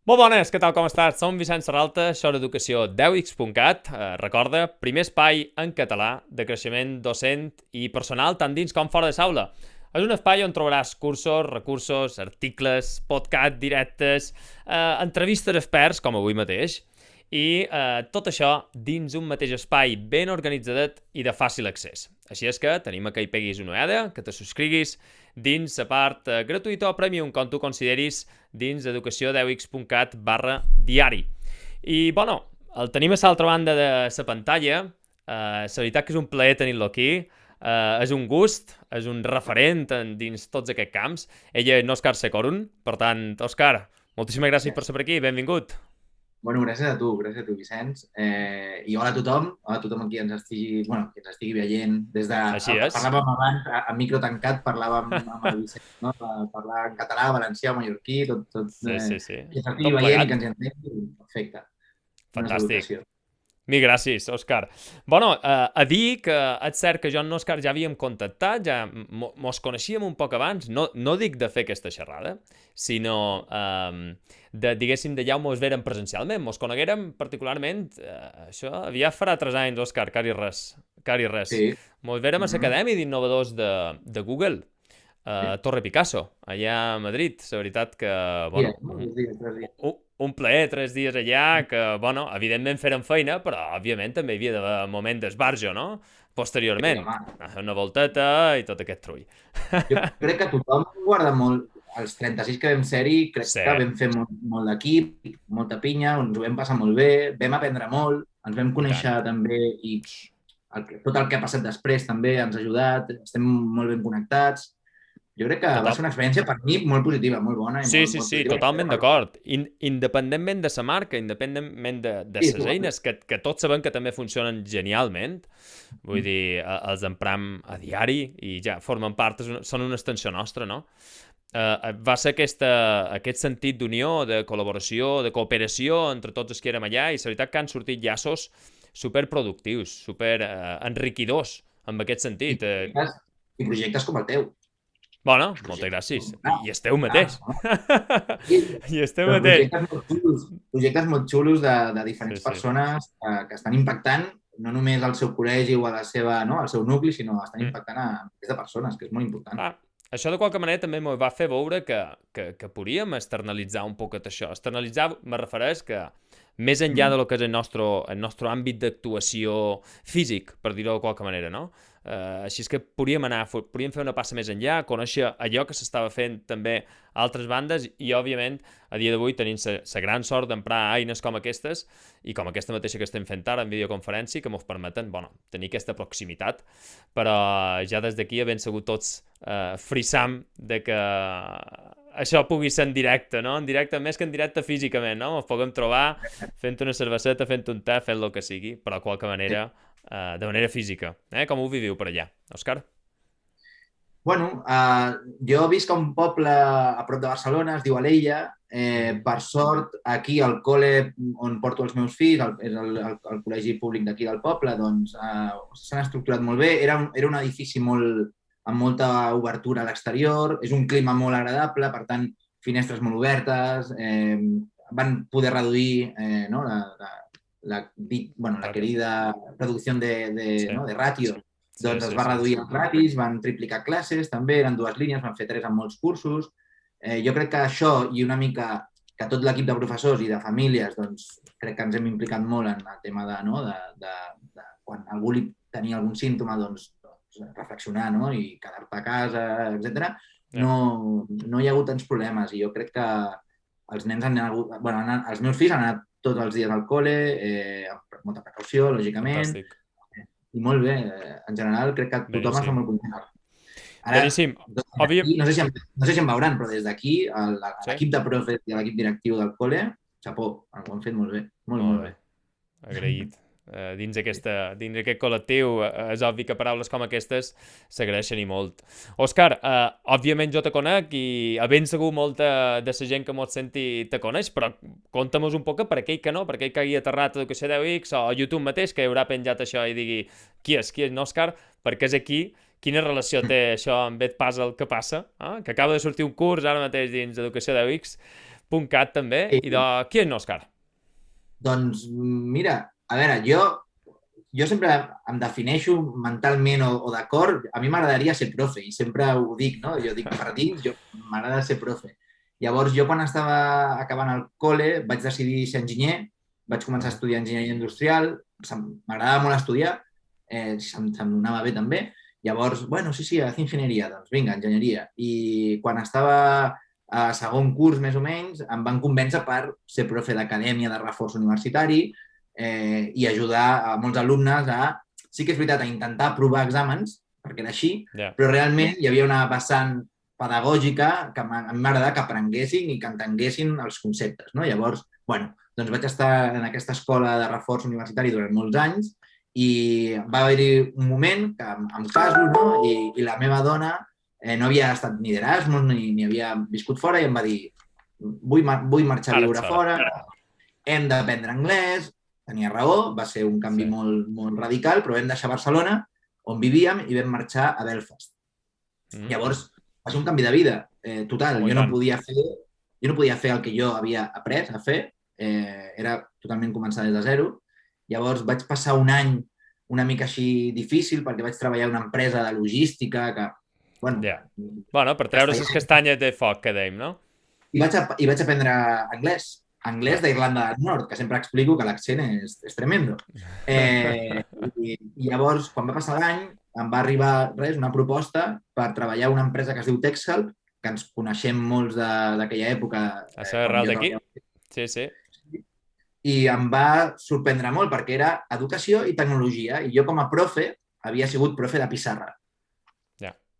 Molt bones, què tal, com estàs? Som Vicent Serralta, això d'Educació 10x.cat. Recorda, primer espai en català de creixement docent i personal tant dins com fora de l'aula. És un espai on trobaràs cursos, recursos, articles, podcast directes, entrevistes experts, com avui mateix, i tot això dins un mateix espai ben organitzadet i de fàcil accés. Així és que tenim que hi peguis una ullada, que te subscriguis dins la part gratuïta o premium, com tu consideris, dins educació10x.cat/diari. I, bueno, el tenim a l'altra banda de la pantalla. La veritat que és un plaer tenir-lo aquí. És un gust, és un referent dins tots aquests camps. Ella és Òscar Secorun. Per tant, Òscar, moltíssimes gràcies per ser per aquí. Benvingut. Bueno, gràcies a tu, Vicenç. I hola a tothom qui qui ens estigui veient. Així és. Parlàvem abans, a micro tancat, parlàvem amb el Vicenç, no? Parlar en català, valencià, mallorquí, Sí, sí, sí. que ens estigui Tot veient i plegat. que ens entengui. Perfecte. Una Fantàstic. salutació. Mil gràcies, Òscar. Bueno, a dir que és cert que jo i l'Òscar ja havíem contactat, ja mos coneixíem un poc abans, no dic de fer aquesta xerrada, sinó diguéssim, de ja mos vèrem presencialment, mos coneguérem particularment, això havia farà 3 anys, Òscar, cari res. Sí. Mos vèrem a l'Acadèmia d'Innovadors de Google, Sí. a Torre Picasso, allà a Madrid. La veritat que, bueno, Dies, no? 2 dies, 3 dies. un plaer, 3 dies allà, que, bueno, evidentment fèrem feina, però, òbviament, també hi havia d'haver moment d'esbarjo, no? Sí, Posteriorment, home. una volteta i tot aquest trull. Jo crec que tothom guarda molt. Els 36 que vam ser-hi, crec Sí, que vam fer molt d'equip, molta pinya, ens ho vam passar molt bé, vam aprendre molt, ens vam i tant. conèixer també i tot el que ha passat després també ens ha ajudat, estem molt ben connectats. Jo crec que va ser Total. una experiència per mi molt positiva, molt bona i Sí, sí, molt sí, positiva. totalment d'acord. Independentment de la marca, independentment de Sí, les eines, que tots sabem que també funcionen genialment, vull dir, els empram a diari i ja formen part, són una extensió nostra, no? Va ser aquest sentit d'unió, de col·laboració, de cooperació entre tots els que érem allà, i la veritat que han sortit llaços superproductius, super enriquidors, en aquest I sentit. projectes, i projectes com el teu. Bueno, moltes Projectes com gràcies. el teu. I esteu mateix. No? Sí, I esteu però mateix. projectes molt xulos de Sí, diferents sí. persones que estan impactant no només al seu col·legi o a la seva, no, al seu nucli, sinó estan Mm. impactant a milers de persones, que és molt important. Això de qualque manera també m'ho va fer veure que podíem externalitzar un poquet això. Externalitzar me refereix que més enllà de lo que és el nostre àmbit d'actuació físic, per dir-ho de qualque manera, no? Així és que podríem fer una passa més enllà, conèixer allò que s'estava fent també a altres bandes i, òbviament, a dia d'avui tenim la gran sort d'emprar eines com aquestes i com aquesta mateixa que estem fent ara en videoconferència que ens permeten, bueno, tenir aquesta proximitat, però ja des d'aquí havent sigut tots frisam de que això pugui ser en directe, no? En directe, més que en directe físicament, no? Ens puguem trobar fent una cerveseta, fent un te, fent el que sigui, però de qualque manera, de manera física. Com ho viviu per allà, Òscar? Bueno, jo visc a un poble a prop de Barcelona, es diu Alella. Per sort, aquí al col·le on porto els meus fills, és el col·legi públic d'aquí del poble, doncs s'han estructurat molt bé. Era un edifici amb molta obertura a l'exterior, és un clima molt agradable, per tant, finestres molt obertes, van poder reduir no, la querida reducció Sí, no, de ràtio, sí, doncs es sí, va sí. reduir els ratis, van triplicar classes, també eren 2 línies, van fer 3 en molts cursos. Jo crec que això i una mica que tot l'equip de professors i de famílies, doncs crec que ens hem implicat molt en el tema de quan algú li tenia algun símptoma, doncs reflexionar, no? I quedar-te a casa, etc. Yeah. No hi ha hagut tants problemes i jo crec que els nens els meus fills han anat tots els dies al col·le, amb molta precaució, lògicament, Fantàstic. i molt bé. En general, crec que tothom està Beníssim. molt content. Ara, Beníssim. des Òbvia... d'aquí, no sé si em veuran, però des d'aquí, a Sí? l'equip de profes i a l'equip directiu del col·le, xapó, ho han fet molt bé, molt Molt bé. bé. Agraït. Dins aquest col·lectiu és obvi que paraules com aquestes s'agraeixen i molt. Òscar, òbviament jo te conec i a ben segur molta de la gent que mos senti te coneix, però conta-mos un poc per aquell que no, per aquell que hagi aterrat a Educació 10X o a YouTube mateix, que haurà penjat això i digui qui és Òscar, perquè és aquí, quina relació té això amb Et Puzzle que passa, que acaba de sortir un curs ara mateix dins Educació 10X, .cat també, i de... Qui és Òscar? Doncs mira, a veure, jo sempre em defineixo mentalment o d'acord, a mi m'agradaria ser profe i sempre ho dic, no? Jo dic, per dins, m'agrada ser profe. Llavors, jo quan estava acabant el col·le vaig decidir ser enginyer, vaig començar a estudiar enginyeria industrial, m'agradava molt estudiar, se'm donava bé també. Llavors, bueno, sí, a fer enginyeria, doncs vinga, enginyeria. I quan estava a segon curs, més o menys, em van convèncer per ser profe d'acadèmia de reforç universitari i ajudar a molts alumnes sí que és veritat, a intentar aprovar exàmens, perquè era així, però realment hi havia una vessant pedagògica que a mi m'agradava que aprenguessin i que entenguessin els conceptes. No? Llavors, bueno, doncs vaig estar en aquesta escola de reforç universitari durant molts anys i va haver-hi un moment que em caso, no? I la meva dona no havia estat ni d'Erasmus ni havia viscut fora i em va dir vull marxar a viure fora, hem d'aprendre anglès, tenia raó, va ser un canvi molt, molt radical, però vam deixar Barcelona, on vivíem, i vam marxar a Belfast. Llavors, va ser un canvi de vida total. Jo no podia fer el que jo havia après a fer, era totalment començar des de zero. Llavors vaig passar un any una mica així difícil perquè vaig treballar en una empresa de logística que, bueno, per treure les castanyes de foc, que dèiem, no? I vaig aprendre anglès d'Irlanda del Nord, que sempre explico que l'accent és tremendo. I llavors, quan va passar l'any, em va arribar una proposta per treballar a una empresa que es diu TextHelp, que ens coneixem molts d'aquella època. A ser arrel d'aquí? Sí. I em va sorprendre molt perquè era educació i tecnologia. I jo com a profe havia sigut profe de pissarra.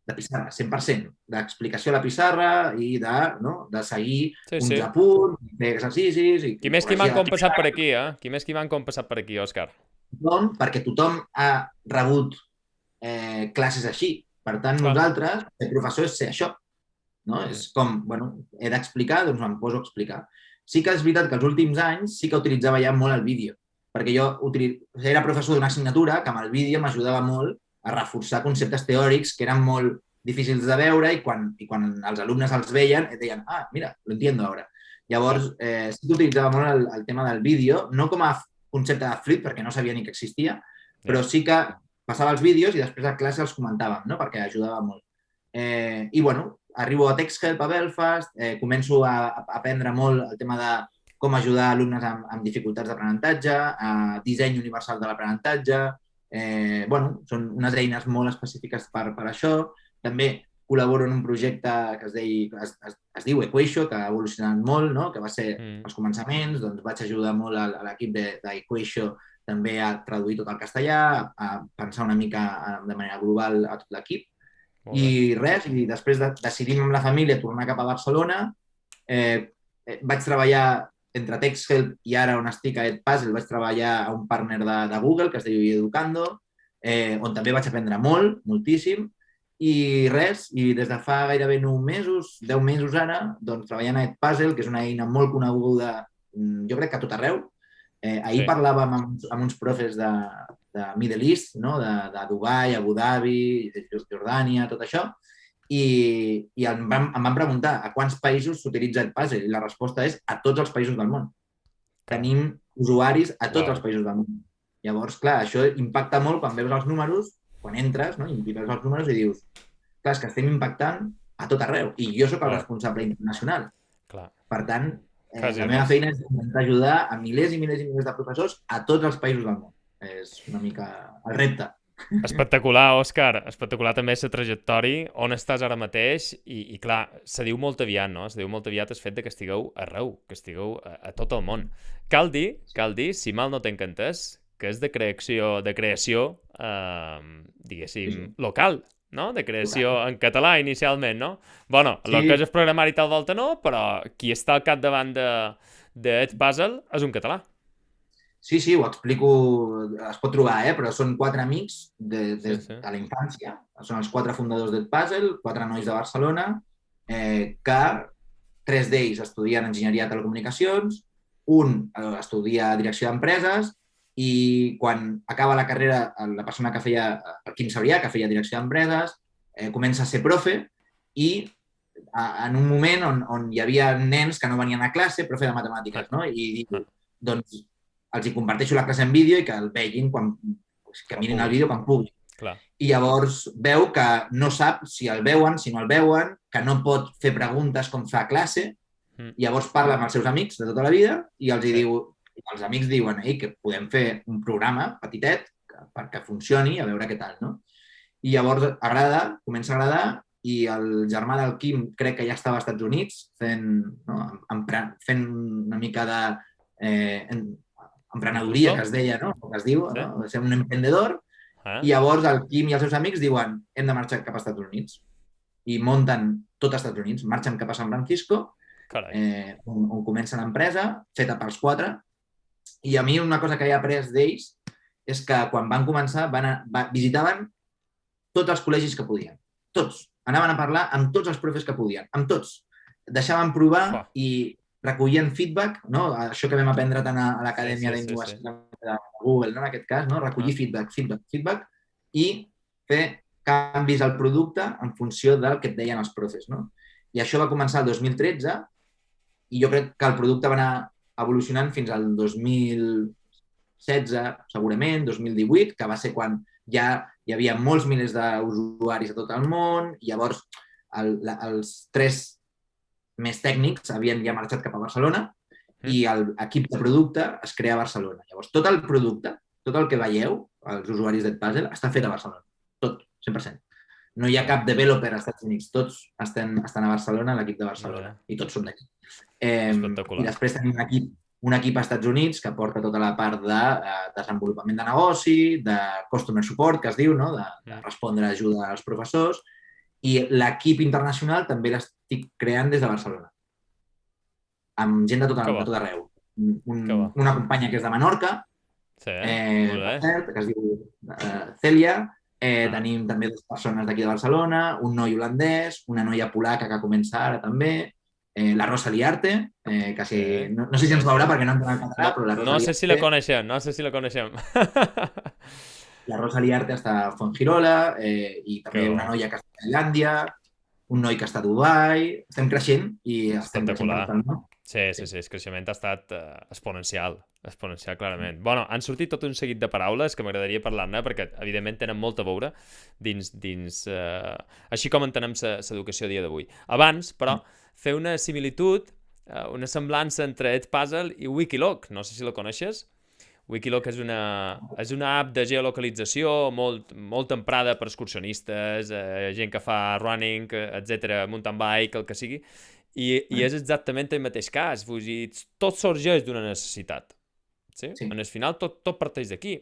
De pissarra, 100%. D'explicació a la pissarra i de seguir uns apunts, fer exercicis... Qui més qui m'han passat per aquí, Qui més qui m'han passat per aquí, Òscar? Perquè tothom ha rebut classes així. Per tant, nosaltres, el professor, és ser això. És com, he d'explicar, doncs em poso a explicar. Sí que és veritat que els últims anys sí que utilitzava ja molt el vídeo, perquè jo era professor d'una assignatura que amb el vídeo m'ajudava molt a reforçar conceptes teòrics que eren molt difícils de veure i quan els alumnes els veien deien, mira, lo entiendo ara. Llavors, sí que utilitzava molt el tema del vídeo, no com a concepte de flip, perquè no sabia ni que existia, però sí que passava els vídeos i després a classe els comentàvem, perquè ajudava molt. I, arribo a TextHelp a Belfast, començo a aprendre molt el tema de com ajudar alumnes amb dificultats d'aprenentatge, disseny universal de l'aprenentatge, són unes eines molt específiques per això. També col·laboro en un projecte que es diu Equation, que ha evolucionat molt, que va ser als començaments, doncs vaig ajudar molt a l'equip d'Equation també a traduir tot al castellà, a pensar una mica de manera global a tot l'equip. I després decidim amb la família tornar cap a Barcelona. Vaig treballar entre TextHelp i ara on estic a Edpuzzle, vaig treballar a un partner de Google que es diu Educando, on també vaig aprendre moltíssim. I des de fa gairebé 9 mesos, 10 mesos ara, doncs treballant a Edpuzzle, que és una eina molt coneguda, jo crec que a tot arreu. Ahir parlàvem amb uns profes de Middle East, de Dubai, Abu Dhabi, de Jordània, tot això, i em van preguntar a quants països s'utilitza Edpuzzle i la resposta és a tots els països del món. Tenim usuaris a tots els països del món. Llavors, clar, això impacta molt quan veus els números, quan entres i veus els números i dius, clar, és que estem impactant a tot arreu i jo sóc el responsable internacional. Per tant, la meva feina és intentar ajudar a milers i milers i milers de professors a tots els països del món. És una mica el repte. Espectacular, Òscar. Espectacular també la trajectòria, on estàs ara mateix i clar, se diu molt aviat, no? Se diu molt aviat el fet que estigueu arreu, que estigueu a tot el món. Cal dir, si mal no t'he entès, que és de creació, diguéssim, local, no? De creació en català inicialment, no? Bueno, el que és el programari tal volta no, però qui està al capdavant d'Edpuzzle és un català. Sí, ho explico, es pot trobar, però són 4 amics de la infància, són els 4 fundadors d'Edpuzzle, 4 nois de Barcelona, que 3 d'ells estudien enginyeria de telecomunicacions, un estudia direcció d'empreses i quan acaba la carrera, la persona que feia, el Quim Sabrià, que feia direcció d'empreses, comença a ser profe i en un moment on hi havia nens que no venien a classe, profe de matemàtiques, no? I diu, doncs els hi comparteixo la classe en vídeo i que el vegin que mirin el vídeo quan puguin. Clar. I llavors veu que no sap si el veuen, si no el veuen, que no pot fer preguntes com fa a classe. Llavors parla amb els seus amics de tota la vida i els amics diuen que podem fer un programa petitet perquè funcioni, a veure què tal, no? I llavors comença a agradar i el germà del Quim crec que ja estava als Estats Units fent una mica de emprenedoria, que es deia, no? Que es diu, no? Ser un emprendedor. I llavors el Quim i els seus amics diuen hem de marxar cap als Estats Units. I munten tot als Estats Units. Marxen cap a San Francisco, on comença l'empresa, feta pels 4. I a mi una cosa que he après d'ells és que quan van començar visitaven tots els col·legis que podien. Tots. Anaven a parlar amb tots els profes que podien. Amb tots. Deixaven provar i recollien feedback, no? Això que vam aprendre tant a l'Acadèmia d'Innovació de Google, no? En aquest cas, no? Recollir feedback i fer canvis al producte en funció del que et deien els profes, no? I això va començar el 2013 i jo crec que el producte va anar evolucionant fins al 2016, segurament, 2018, que va ser quan ja hi havia molts milers d'usuaris a tot el món, i llavors els 3 més tècnics havien ja marxat cap a Barcelona i l'equip de producte es crea a Barcelona. Llavors, tot el producte, tot el que veieu, els usuaris d'Edpuzzle, està fet a Barcelona. Tot, 100%. No hi ha cap developer als Estats Units. Tots estan a Barcelona, l'equip de Barcelona, i tots són d'aquí. I després tenim un equip als Estats Units que porta tota la part de desenvolupament de negoci, de customer support, que es diu, no? De respondre ajuda als professors, i l'equip internacional també l'estic creant des de Barcelona, amb gent de tot arreu. Una companya que és de Menorca, que es diu Cèlia, tenim també 2 persones d'aquí de Barcelona, un noi holandès, una noia polaca que comença ara també, la Rosa Liarte, que no sé si ens veurà perquè no entra en català, però la Rosa Liarte... No sé si la coneixem. La Rosa Liarte està a Fuengirola i també una noia que està a Tailàndia, un noi que està a Dubai. Estem creixent i estem creixent per tant, no? Sí, el creixement ha estat exponencial, clarament. Bueno, han sortit tot un seguit de paraules que m'agradaria parlar-ne perquè, evidentment, tenen molt a veure dins així com entenem l'educació a dia d'avui. Abans, però, fer una similitud, una semblança entre Edpuzzle i Wikiloc. No sé si la coneixes. Wikiloc és una app de geolocalització molt emprada per excursionistes, gent que fa running, etc., mountain bike, el que sigui. I és exactament el mateix cas. Vull dir, tot sorgeix d'una necessitat. Sí? En el final, tot parteix d'aquí.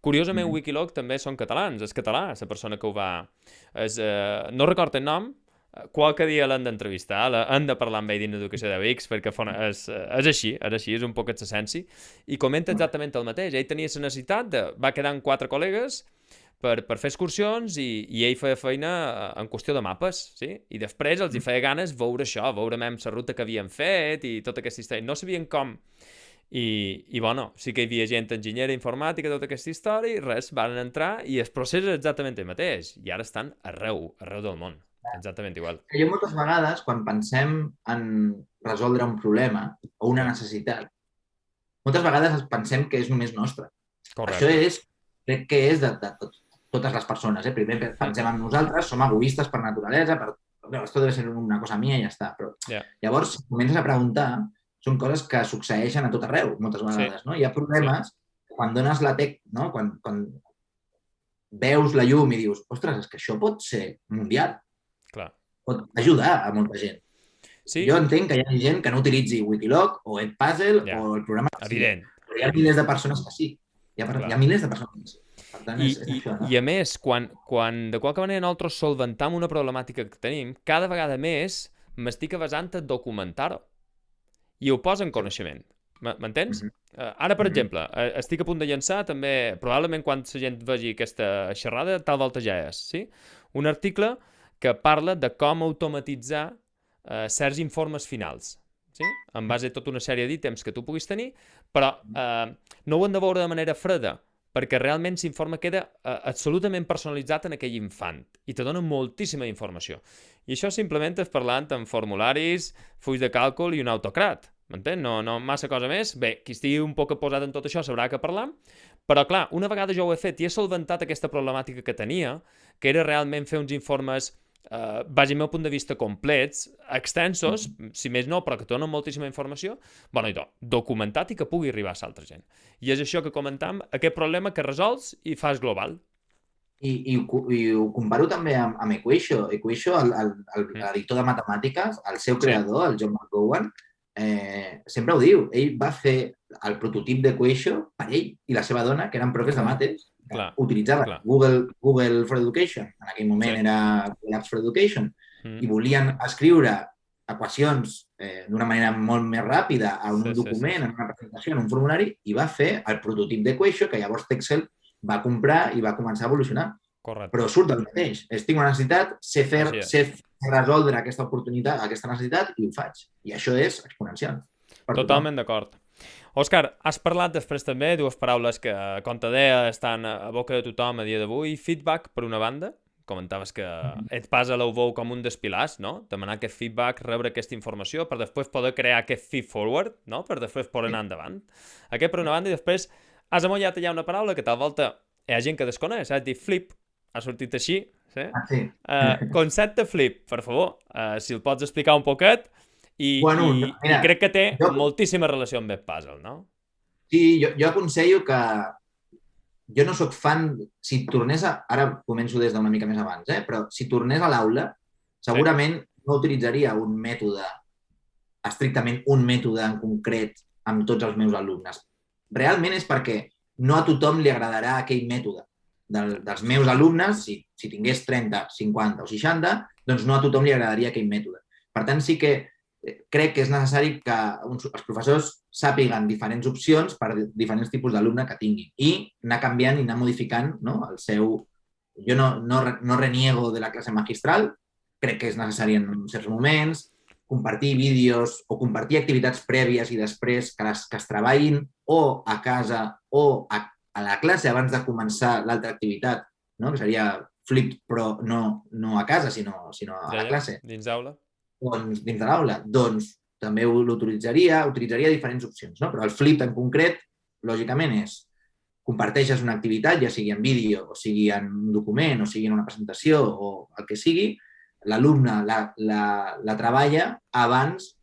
Curiosament, Wikiloc també són catalans. És català, la persona que ho va... No recordo el nom, qualque dia l'hem d'entrevistar, hem de parlar amb ell dins d'Educació de Wix, perquè és així, és un poc l'essència. I comenta exactament el mateix. Ell tenia la necessitat va quedar amb 4 col·legues per fer excursions i ell feia feina en qüestió de mapes, sí? I després els hi feia ganes veure això, veure la ruta que havien fet i tota aquesta història. No sabien com. I bueno, sí que hi havia gent enginyera informàtica, tota aquesta història, i res, van entrar i el procés és exactament el mateix. I ara estan arreu del món. Exactament igual. Jo moltes vegades, quan pensem en resoldre un problema o una necessitat, moltes vegades pensem que és només nostre. Correcte. Això crec que és de totes les persones. Primer pensem en nosaltres, som egoistes per naturalesa, esto debe ser una cosa mía i ja està. Però llavors, si comences a preguntar, són coses que succeeixen a tot arreu, moltes vegades. No? Hi ha problemes quan dones la tec, no? Quan veus la llum i dius, ostres, és que això pot ser mundial. Clar. Pot ajudar a molta gent. Sí. Jo entenc que hi ha gent que no utilitzi Wikiloc o Edpuzzle o el programa que sigui. Però hi ha milers de persones que sí. Hi ha milers de persones que sí. Per tant, és això, no? I a més, quan de qualque manera nosaltres solventam una problemàtica que tenim, cada vegada més m'estic avasant a documentar-ho. I ho posa en coneixement. M'entens? Ara, per exemple, estic a punt de llançar també, probablement quan la gent vegi aquesta xerrada, tal volta ja és, sí? Un article que parla de com automatitzar certs informes finals, sí? En base a tota una sèrie d'ítems que tu puguis tenir, però no ho hem de veure de manera freda, perquè realment l'informe queda absolutament personalitzat en aquell infant i te dona moltíssima informació. I això simplement és parlant amb formularis, fulls de càlcul i un autocrat. M'entens? No massa cosa més. Bé, qui estigui un poc posat en tot això sabrà que parlam, però clar, una vegada jo ho he fet i he solventat aquesta problemàtica que tenia, que era realment fer uns informes vagi, meu punt de vista, complets, extensos, si més no, però que donen moltíssima informació, bueno, i documentat i que pugui arribar a l'altra gent. I és això que comentam, aquest problema que resols i fas global. I ho comparo també amb Equation. Equation, l'editor de matemàtiques, el seu creador, el John McGowan, sempre ho diu. Ell va fer el prototip d'Equation per ell i la seva dona, que eren profes de mates, que utilitzaven Google for Education. En aquell moment era Google Apps for Education. I volien escriure equacions d'una manera molt més ràpida a un document, en una presentació, en un formulari, i va fer el prototip d'Equation, que llavors Excel va comprar i va començar a evolucionar. Correcte. Però surt del mateix. Tinc una necessitat, sé resoldre aquesta oportunitat, aquesta necessitat, i ho faig. I això és exponencial. Totalment d'acord. Òscar, has parlat després també dues paraules que, com te deia, estan a boca de tothom a dia d'avui. Feedback, per una banda. Comentaves que et passa l'ou com un dels pilars, no? Demanar aquest feedback, rebre aquesta informació, per després poder crear aquest feed forward, no? Per després poder anar endavant. Aquest per una banda, i després has amollat allà una paraula que tal volta hi ha gent que desconeix, has dit flip, ha sortit així, sí? Concepte flip, per favor, si el pots explicar un poquet, i crec que té moltíssima relació amb aquest puzzle, no? Sí, jo aconsello que jo no sóc fan, si tornés ara començo des d'una mica més abans, però si tornés a l'aula, segurament no utilitzaria un mètode, estrictament un mètode en concret amb tots els meus alumnes. Realment és perquè no a tothom li agradarà aquell mètode. Dels meus alumnes, si tingués 30, 50 o 60, doncs no a tothom li agradaria aquell mètode. Per tant, sí que crec que és necessari que els professors sàpiguen diferents opcions per diferents tipus d'alumne que tinguin i anar canviant i anar modificant el seu... Jo no reniego de la classe magistral, crec que és necessari en certs moments, compartir vídeos o compartir activitats prèvies i després que es treballin o a casa o a la classe abans de començar l'altra activitat, que seria flip, però no a casa, sinó a la classe. Dins d'aula? Dins de l'aula. Doncs també utilitzaria diferents opcions, però el flip en concret, lògicament, és comparteixes una activitat, ja sigui en vídeo o sigui en un document o sigui en una presentació o el que sigui, l'alumne la treballa abans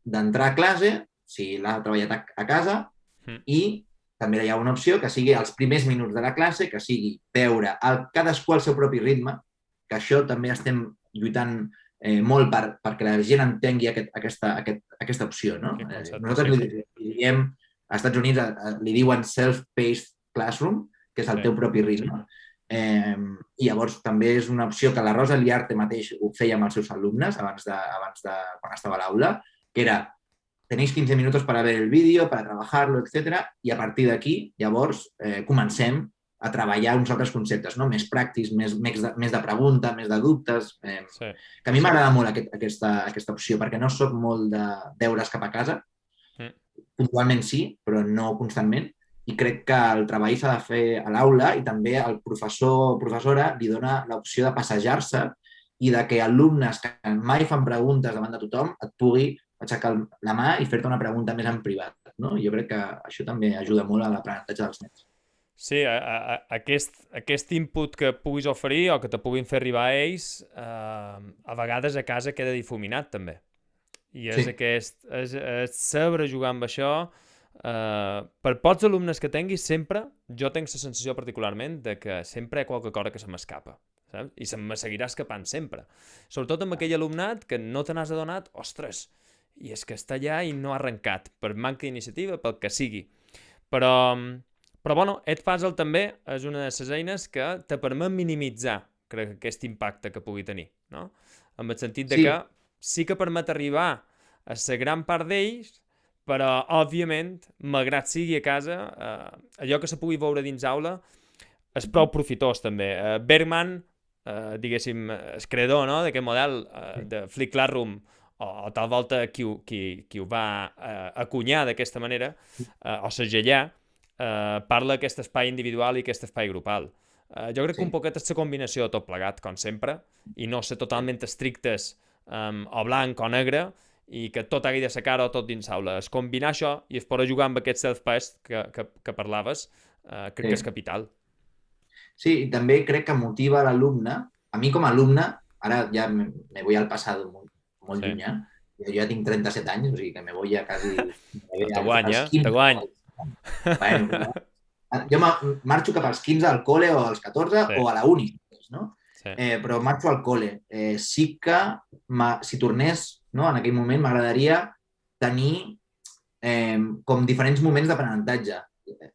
d'entrar a classe, si l'ha treballat a casa, i també hi ha una opció que sigui els primers minuts de la classe, que sigui veure cadascú al seu propi ritme, que això també estem lluitant molt perquè la gent entengui aquesta opció. Nosaltres li diem, als Estats Units li diuen self-paced classroom, que és el teu propi ritme. I llavors també és una opció que la Rosa Liarte mateix ho feia amb els seus alumnes abans de quan estava a l'aula, que era tenéis 15 minutos para ver el vídeo, para trabajarlo, etc. I a partir d'aquí, llavors, comencem a treballar uns altres conceptes, més pràctics, més de pregunta, més de dubtes. Que a mi m'agrada molt aquesta opció, perquè no soc molt de deures cap a casa. Puntualment sí, però no constantment. I crec que el treball s'ha de fer a l'aula i també el professor o professora li dona l'opció de passejar-se i de que alumnes que mai fan preguntes davant de tothom et pugui aixecar la mà i fer-te una pregunta més en privat. Jo crec que això també ajuda molt a l'aprenentatge dels nens. Sí, aquest input que puguis oferir o que te puguin fer arribar a ells, a vegades a casa queda difuminat també. I és saber jugar amb això. Per pocs alumnes que tinguis, sempre jo tinc la sensació particularment de que sempre hi ha qualque cosa que se m'escapa, saps? I se me seguirà escapant sempre, sobretot amb aquell alumnat que no te n'has adonat, ostres, i és que està allà i no ha arrencat per manca d'iniciativa, pel que sigui, però bueno, Ed Puzzle també és una de les eines que te permet minimitzar, crec, aquest impacte que pugui tenir, no? En el sentit de que sí que permet arribar a la gran part d'ells, però, òbviament, malgrat sigui a casa, allò que se pugui veure dins aula és prou profitós, també. Bergman, diguéssim, és creador d'aquest model de Flip Classroom, o tal volta qui ho va acunyar d'aquesta manera, o segellar, parla aquest espai individual i aquest espai grupal. Jo crec que Sí. un poquet és la combinació de tot plegat, com sempre, i no ser totalment estrictes o blanc o negre, i que tot hagi de ser cara o tot dins l'aula. És combinar això i es poder jugar amb aquest self-paced que parlaves, crec que és Sí. capital. Sí, i també crec que motiva l'alumne. A mi com a alumne, ara ja me voy al passat molt, molt Sí. llunyà, jo ja tinc 37 anys, o sigui que me voy a quasi Però te als, guany, als 15. te guany. Bueno, jo marxo cap als 15 al col·le o als 14 Sí, o a la uni, no? sí. Però marxo al col·le. Sí que si tornés, no, en aquell moment m'agradaria tenir com diferents moments d'aprenentatge.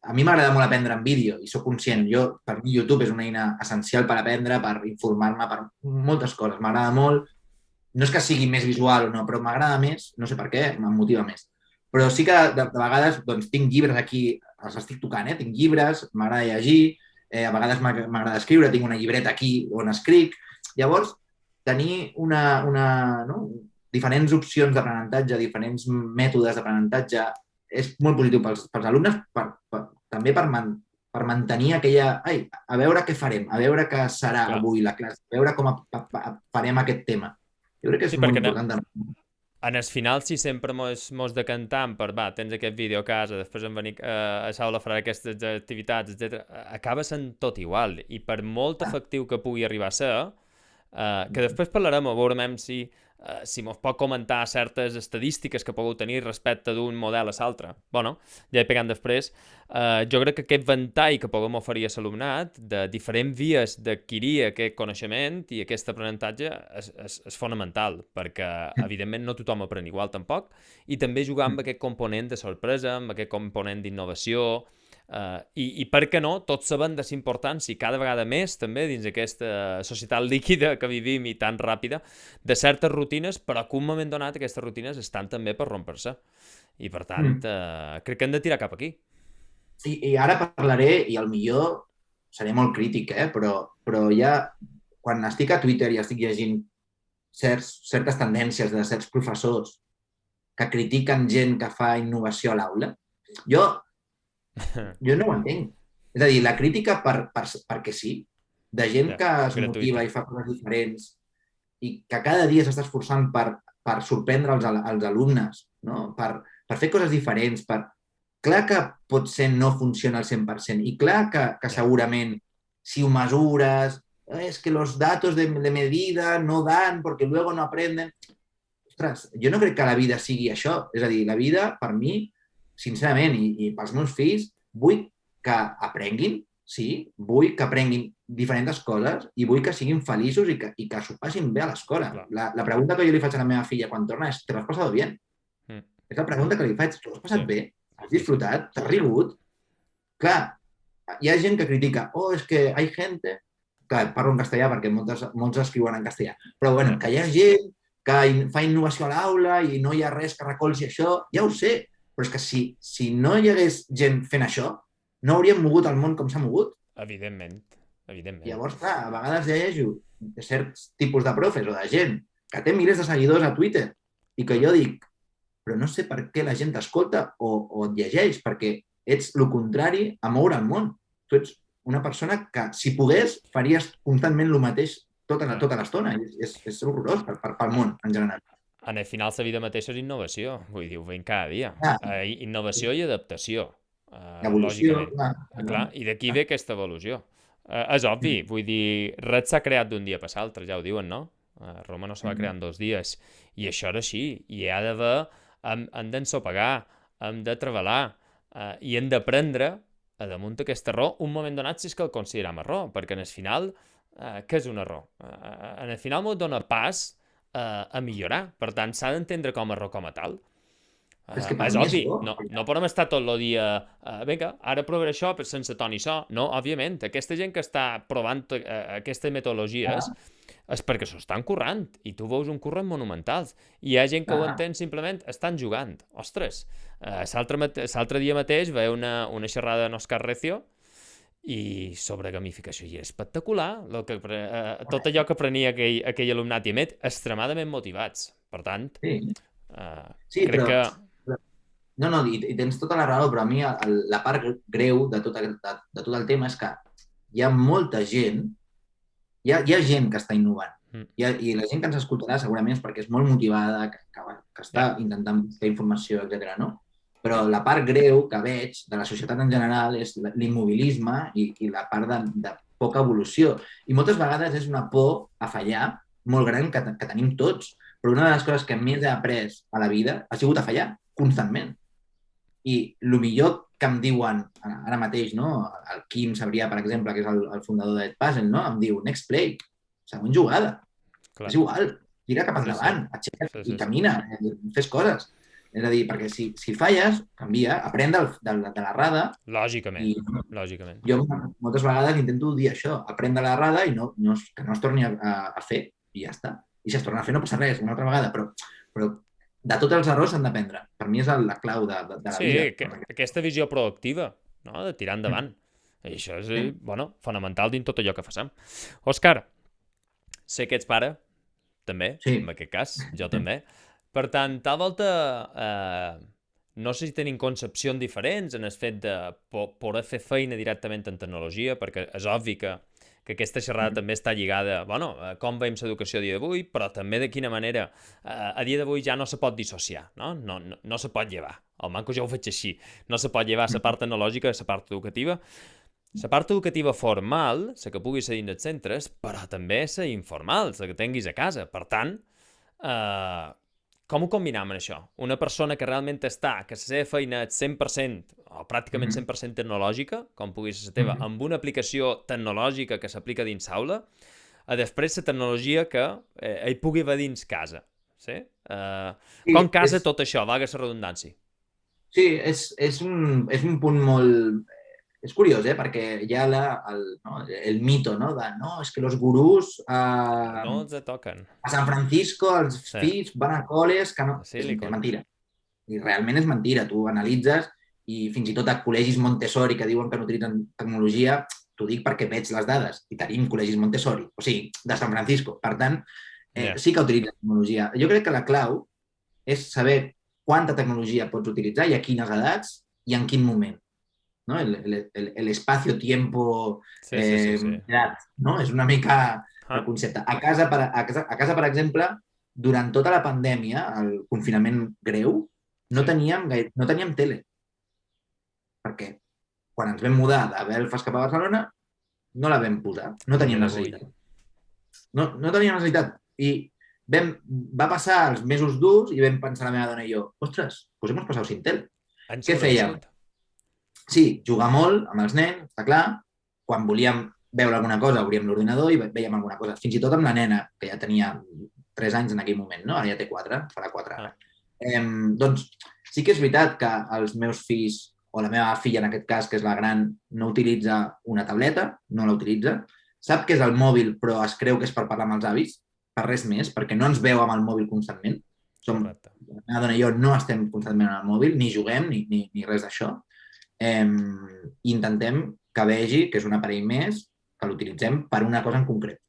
A mi m'agrada molt aprendre en vídeo i sóc conscient. Per mi YouTube és una eina essencial per aprendre, per informar-me, per moltes coses. M'agrada molt. No és que sigui més visual o no, però m'agrada més, no sé per què, em motiva més. Però sí que de vegades doncs, tinc llibres aquí, els estic tocant, tinc llibres, m'agrada llegir, a vegades m'agrada escriure, tinc una llibreta aquí on escric. Llavors, tenir no? diferents opcions d'aprenentatge, diferents mètodes d'aprenentatge, és molt positiu pels alumnes, també per mantenir aquella... Ai, a veure què farem, a veure què serà avui la classe, a veure com farem aquest tema. Jo crec que és molt important. En el final, si sempre mos decantem per, tens aquest vídeo a casa, després em venir a l'aula a fer aquestes activitats, etc. Acaba sent tot igual. I per molt efectiu que pugui arribar a ser, que després parlarem, veurem si mos pot comentar certes estadístiques que pugueu tenir respecte d'un model a l'altre. Bueno, ja hi pegant després. Jo crec que aquest ventall que puguem oferir a l'alumnat de diferents vies d'adquirir aquest coneixement i aquest aprenentatge és fonamental, perquè evidentment no tothom aprèn igual tampoc, i també jugar amb aquest component de sorpresa, amb aquest component d'innovació, i per què no, tots sabem de l'importància cada vegada més també dins aquesta societat líquida que vivim i tan ràpida, de certes rutines, però que un moment donat aquestes rutines estan també per rompre-se. I per tant, crec que hem de tirar cap aquí. I ara parlaré, i al millor seré molt crític, però ja quan estic a Twitter i estic llegint certes tendències de certs professors que critiquen gent que fa innovació a l'aula, jo no ho entenc. És a dir, la crítica perquè sí, de gent que es motiva i fa coses diferents i que cada dia s'està esforçant per sorprendre els alumnes, no? per fer coses diferents, clar que potser no funciona al 100% i clar que segurament si ho mesures, es que los datos de medida no dan porque luego no aprenden. Ostres, jo no crec que la vida sigui això. És a dir, la vida, per mi, sincerament, i pels meus fills, vull que aprenguin, sí, vull que aprenguin diferents coses i vull que siguin feliços i que s'ho passin bé a l'escola. La pregunta que jo li faig a la meva filla quan torna és: ¿te lo has pasado bien? És la pregunta que li faig. ¿T'ho has passat bé? Has disfrutat? T'has rigut? Clar, hi ha gent que critica, és que hay gente... Clar, parlo en castellà perquè molts escriuen en castellà, però bueno, que hi ha gent que fa innovació a l'aula i no hi ha res que recolzi això, ja ho sé, però és que si no hi hagués gent fent això, no hauríem mogut el món com s'ha mogut. Evidentment. Llavors, clar, a vegades llegeixo de certs tipus de profes o de gent que té milers de seguidors a Twitter i que jo dic, però no sé per què la gent t'escolta o et llegeix, perquè ets el contrari a moure el món. Tu ets una persona que, si pogués, faries constantment el mateix tota l'estona. És horrorós pel món, en general. En el final, la vida mateixa és innovació. Vull dir, ho veiem cada dia. Innovació i adaptació. Evolució, clar. I d'aquí ve aquesta evolució. És obvi, vull dir, res s'ha creat d'un dia per l'altre, ja ho diuen, no? Roma no se va crear en 2 dies. I això era així. I hi ha d'haver... Hem d'ensopegar, hem de treballar i hem d'aprendre a damunt d'aquest error un moment donat si és que el consideram error, perquè en el final, què és un error? En el final m'ho dona pas a millorar, per tant s'ha d'entendre com a error com a tal. És obvi, no podem estar tot el dia vinga, ara provaré això però sense to ni so. No, òbviament, aquesta gent que està provant aquestes metodologies és perquè s'ho estan currant i tu veus un current monumentals i hi ha gent que ho entén simplement estan jugant. Ostres, l'altre dia mateix veia una xerrada d'Òscar Recio i sobre gamificació i és espectacular tot allò que aprenia aquell alumnat i extremadament motivats, per tant crec que No, i tens tota la raó, però a mi la part greu de tot el tema és que hi ha molta gent, hi ha gent que està innovant. I la gent que ens escoltarà segurament és perquè és molt motivada, que està intentant fer informació, etc. no? Però la part greu que veig de la societat en general és l'immobilisme i la part de poca evolució. I moltes vegades és una por a fallar molt gran que tenim tots. Però una de les coses que més he après a la vida ha sigut a fallar constantment. I el millor que em diuen ara mateix, no? El Quim Sabrià, per exemple, que és el fundador de Puzzle, no? Em diu, next play, següent jugada. Clar. És igual, tira cap endavant, aixeca't i camina, fes coses. És a dir, perquè si falles, canvia, aprèn de l'errada. Lògicament. Jo moltes vegades intento dir això, aprèn de l'errada i que no es torni a fer i ja està. I si es torna a fer no passa res una altra vegada, però de tots els errors s'han d'aprendre. Per mi és la clau de la vida. Sí, aquesta visió proactiva, no? De tirar endavant. I això és, fonamental dins tot allò que facem. Òscar, sé que ets pare, també, en aquest cas, jo també. Per tant, tal volta, no sé si tenim concepcions diferents en el fet de poder fer feina directament en tecnologia, perquè és obvi que aquesta xerrada també està lligada a com veiem l'educació a dia d'avui, però també de quina manera a dia d'avui ja no se pot dissociar, no? No se pot llevar. Almenys jo ho faig així. No se pot llevar la part tecnològica de la part educativa. La part educativa formal, la que pugui ser dins dels centres, però també la informal, la que tinguis a casa. Per tant, com ho combinem amb això? Una persona que realment està, que la seva feina és 100% o pràcticament 100% tecnològica, com pugui ser la teva, amb una aplicació tecnològica que s'aplica dins aula, a després la tecnologia que ell pugui haver dins casa. Sí? Com casa tot això, valga la redundància? Sí, és un punt molt... És curiós, perquè hi ha el mito, no? És que els gurús no els toquen. A San Francisco els fills van a col·les que no... És mentira. I realment és mentira. Tu analitzes i fins i tot a col·legis Montessori que diuen que no utilitzen tecnologia, t'ho dic perquè veig les dades i tenim col·legis Montessori, o sigui, de San Francisco. Per tant, sí que utilitzen tecnologia. Jo crec que la clau és saber quanta tecnologia pots utilitzar i a quines edats i en quin moment. ¿no? El espacio-tiempo edad, ¿no? És una mica el concepte. A casa, per exemple, durant tota la pandèmia, el confinament greu, no teníem tele. Perquè quan ens vam mudar de Belfast cap a Barcelona, no la vam posar. No teníem necessitat. No teníem necessitat. I va passar els mesos durs i vam pensar la meva dona i jo, ostres, doncs hem passat sin tele. Què fèiem? Sí, jugar molt amb els nens, està clar. Quan volíem veure alguna cosa, obríem l'ordinador i veiem alguna cosa. Fins i tot amb la nena, que ja tenia 3 anys en aquell moment, no? Ara ja té 4, farà 4 ara. Doncs sí que és veritat que els meus fills, o la meva filla en aquest cas, que és la gran, no utilitza una tableta, no la utilitza. Sap que és el mòbil, però es creu que és per parlar amb els avis, per res més, perquè no ens veu amb el mòbil constantment. La meva dona i jo no estem constantment amb el mòbil, ni juguem, ni res d'això. Intentem que vegi que és un aparell més, que l'utilitzem per una cosa en concret.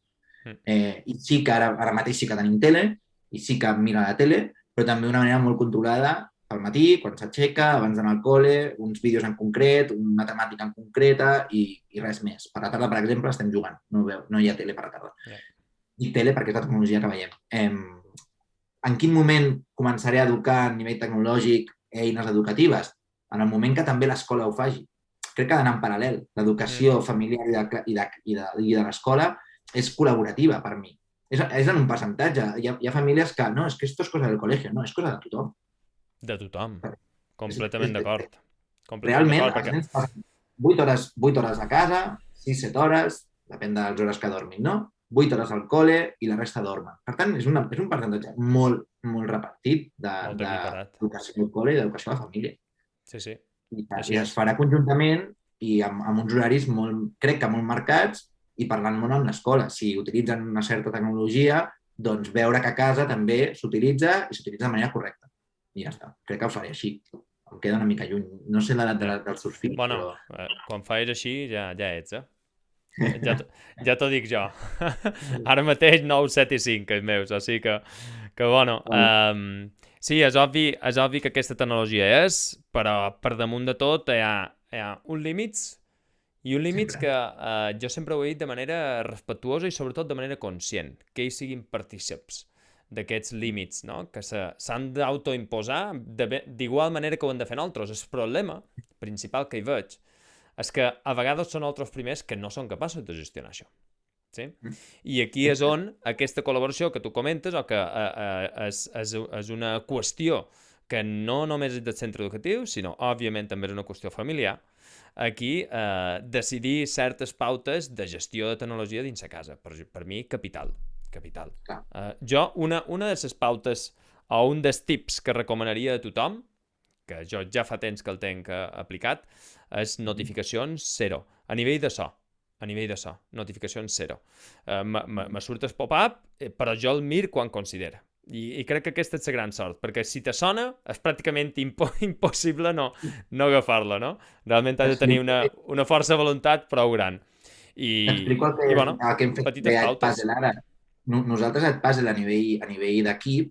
I sí que ara mateix sí que tenim tele, i sí que mira la tele, però també d'una manera molt controlada pel matí, quan s'aixeca, abans d'anar al col·le, uns vídeos en concret, una temàtica en concreta i res més. Per la tarda, per exemple, estem jugant. No hi ha tele per la tarda. I tele perquè és la tecnologia que veiem. En quin moment començaré a educar a nivell tecnològic eines educatives? En el moment que també l'escola ho faci. Crec que ha d'anar en paral·lel. L'educació familiar i de l'escola és col·laborativa per mi. És en un percentatge. Hi ha famílies que no, és que esto es cosa del col·legi, no, és cosa de tothom. De tothom. Completament d'acord. Realment, els nens passen 8 hores a casa, 6-7 hores, depèn de les hores que dormin, no? 8 hores al col·le i la resta dormen. Per tant, és un percentatge molt, molt repartit d'educació al col·le i d'educació a la família. Sí. I es farà conjuntament i amb uns horaris crec que molt marcats i parlant molt amb l'escola. Si utilitzen una certa tecnologia, doncs veure que a casa també s'utilitza i s'utilitza de manera correcta. I ja està. Crec que ho faré així. Em queda una mica lluny. No sé l'edat dels seus fills, però... Quan faig així ja ets, Ja t'ho dic jo. Ara mateix 9, 7 i 5, els meus. O sigui que bueno... Sí, és obvi que aquesta tecnologia però per damunt de tot hi ha uns límits i uns límits Sempre. que jo sempre ho he dit de manera respectuosa i sobretot de manera conscient, que ells siguin partícips d'aquests límits, no? Que s'han d'autoimposar d'igual manera que ho han de fer nosaltres. El problema principal que hi veig és que a vegades són altres primers que no són capaços de gestionar això. Sí? I aquí és on aquesta col·laboració que tu comentes, o que és una qüestió que no només és del centre educatiu, sinó, òbviament, també és una qüestió familiar, aquí decidir certes pautes de gestió de tecnologia dins la casa. Per mi, capital. Capital. Clar. Jo, una de les pautes o un dels tips que recomanaria a tothom, que jo ja fa temps que el tenc aplicat, és notificacions zero. A nivell de so. A nivell de so. Notificacions zero. Me surt el pop-up, però jo el mir quan considera. I crec que aquesta és la gran sort, perquè si te sona és pràcticament impossible no agafar-la, no? Realment has de tenir una força de voluntat prou gran. T'explico I bueno, el que hem fet petites a pautes. Edpuzzle ara. Nosaltres a Edpuzzle a nivell d'equip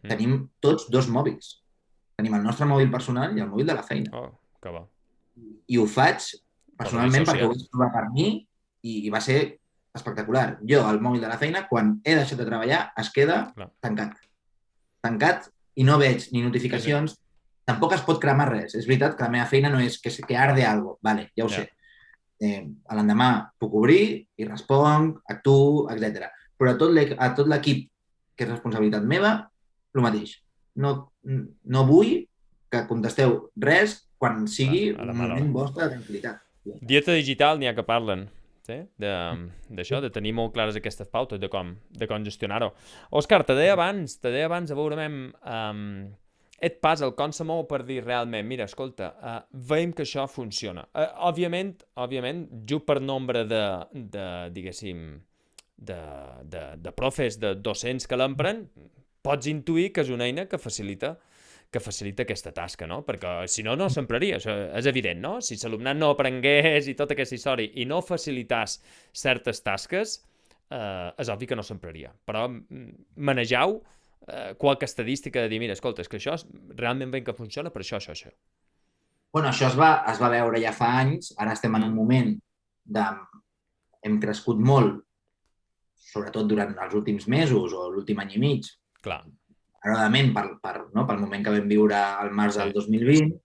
tenim tots dos mòbils. Tenim el nostre mòbil personal i el mòbil de la feina. Oh, que bo. I ho faig Per personalment perquè dissociar. ho vaig provar per mi i va ser espectacular. Jo, el mòbil de la feina, quan he deixat de treballar, es queda Clar. tancat. Tancat i no veig ni notificacions. Tampoc es pot cremar res. És veritat que la meva feina no és que arde algo. Vale, ja ho sé. A l'endemà puc obrir i responc, actuo, etc. Però a tot l'equip, que és responsabilitat meva, el mateix. No vull que contesteu res quan sigui A la un mala moment hora. vostre de tranquil·litat. Dieta digital n'hi ha que parlen, sí? D'això, de tenir molt clares aquestes pautes de com gestionar-ho. Òscar, te deia abans, a veure, Edpuzzle, com se mou per dir realment, mira, escolta, veiem que això funciona. Òbviament, just per nombre diguéssim, de profes, de docents que l'empren, pots intuir que és una eina que facilita aquesta tasca, no? Perquè si no, no s'empraria, això és evident, no? Si l'alumnat no aprengués i tota aquesta història i no facilitàs certes tasques, és obvi que no s'empraria. Però manegeu qualque estadística de dir, mira, escolta, és que això realment ben que funciona per això. Bueno, això es va veure ja fa anys, ara estem en un moment hem crescut molt, sobretot durant els últims mesos o l'últim any i mig, Clar. agradament pel moment que vam viure al març del Sí. 2020,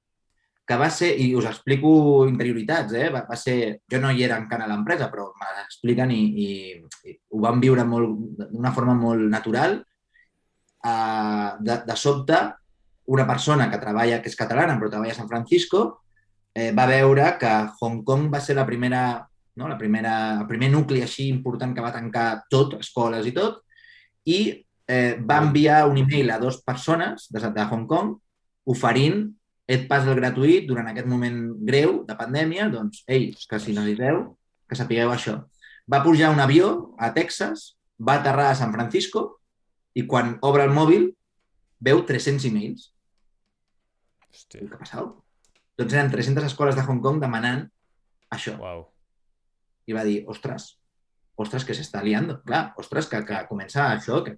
que va ser, i us explico interioritats, va ser, jo no hi era encara a l'empresa, però me l'expliquen i ho vam viure d'una forma molt natural. De sobte, una persona que és catalana però treballa a San Francisco va veure que Hong Kong va ser el primer nucli així important que va tancar tot, escoles i tot, i va enviar un email a 2 persones de Hong Kong oferint Edpuzzle gratuït durant aquest moment greu de pandèmia, doncs, que si necessiteu, que sapigueu això. Va pujar un avió a Texas, va aterrar a San Francisco i quan obre el mòbil veu 300 emails. Hòstia. Què ha passat? Doncs eren 300 escoles de Hong Kong demanant això. Uau. I va dir, ostres, que s'està liando. Clar, ostres, que comença això, que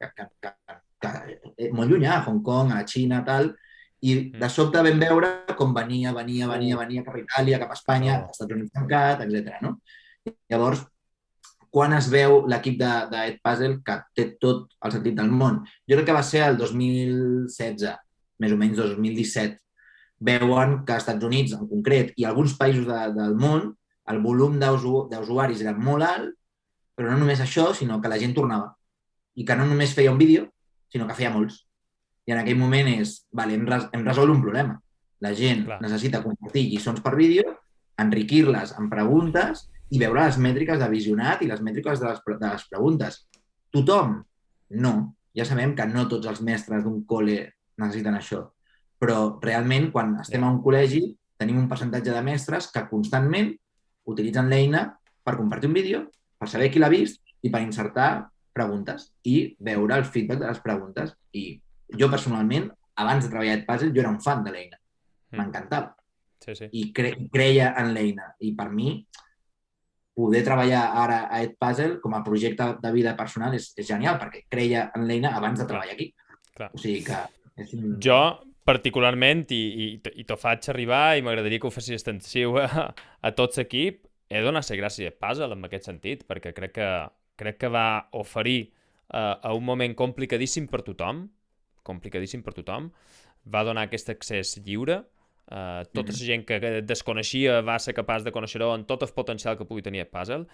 molt llunyà, a Hong Kong, a la Xina, tal, i de sobte vam veure com venia cap a Itàlia, cap a Espanya, als Estats Units tancat, etc. No? Llavors, quan es veu l'equip d'Edpuzzle, que té tot el sentit del món, jo crec que va ser el 2016, més o menys 2017, veuen que als Estats Units, en concret, i alguns països del món, el volum d'usuaris era molt alt, però no només això, sinó que la gent tornava. I que no només feia un vídeo, sinó que feia molts. I en aquell moment hem resolt un problema. La gent necessita compartir lliçons per vídeo, enriquir-les amb preguntes i veure les mètriques de visionat i les mètriques de les preguntes. Tothom? No. Ja sabem que no tots els mestres d'un col·le necessiten això. Però realment, quan estem a un col·legi, tenim un percentatge de mestres que constantment utilitzen l'eina per compartir un vídeo, per saber qui l'ha vist i per insertar preguntes i veure el feedback de les preguntes. I jo, personalment, abans de treballar a Edpuzzle, jo era un fan de l'eina. M'encantava. Sí. I creia en l'eina. I per mi, poder treballar ara a Edpuzzle com a projecte de vida personal és genial, perquè creia en l'eina abans de treballar aquí. Clar. O sigui que Jo, particularment, i t'ho faig arribar i m'agradaria que ho fessis extensiu a tot l'equip, he de donar la gràcia a Puzzle en aquest sentit, perquè crec que va oferir a un moment complicadíssim per tothom, va donar aquest accés lliure, tota la gent que desconeixia va ser capaç de conèixer-ho amb tot el potencial que pugui tenir el Puzzle,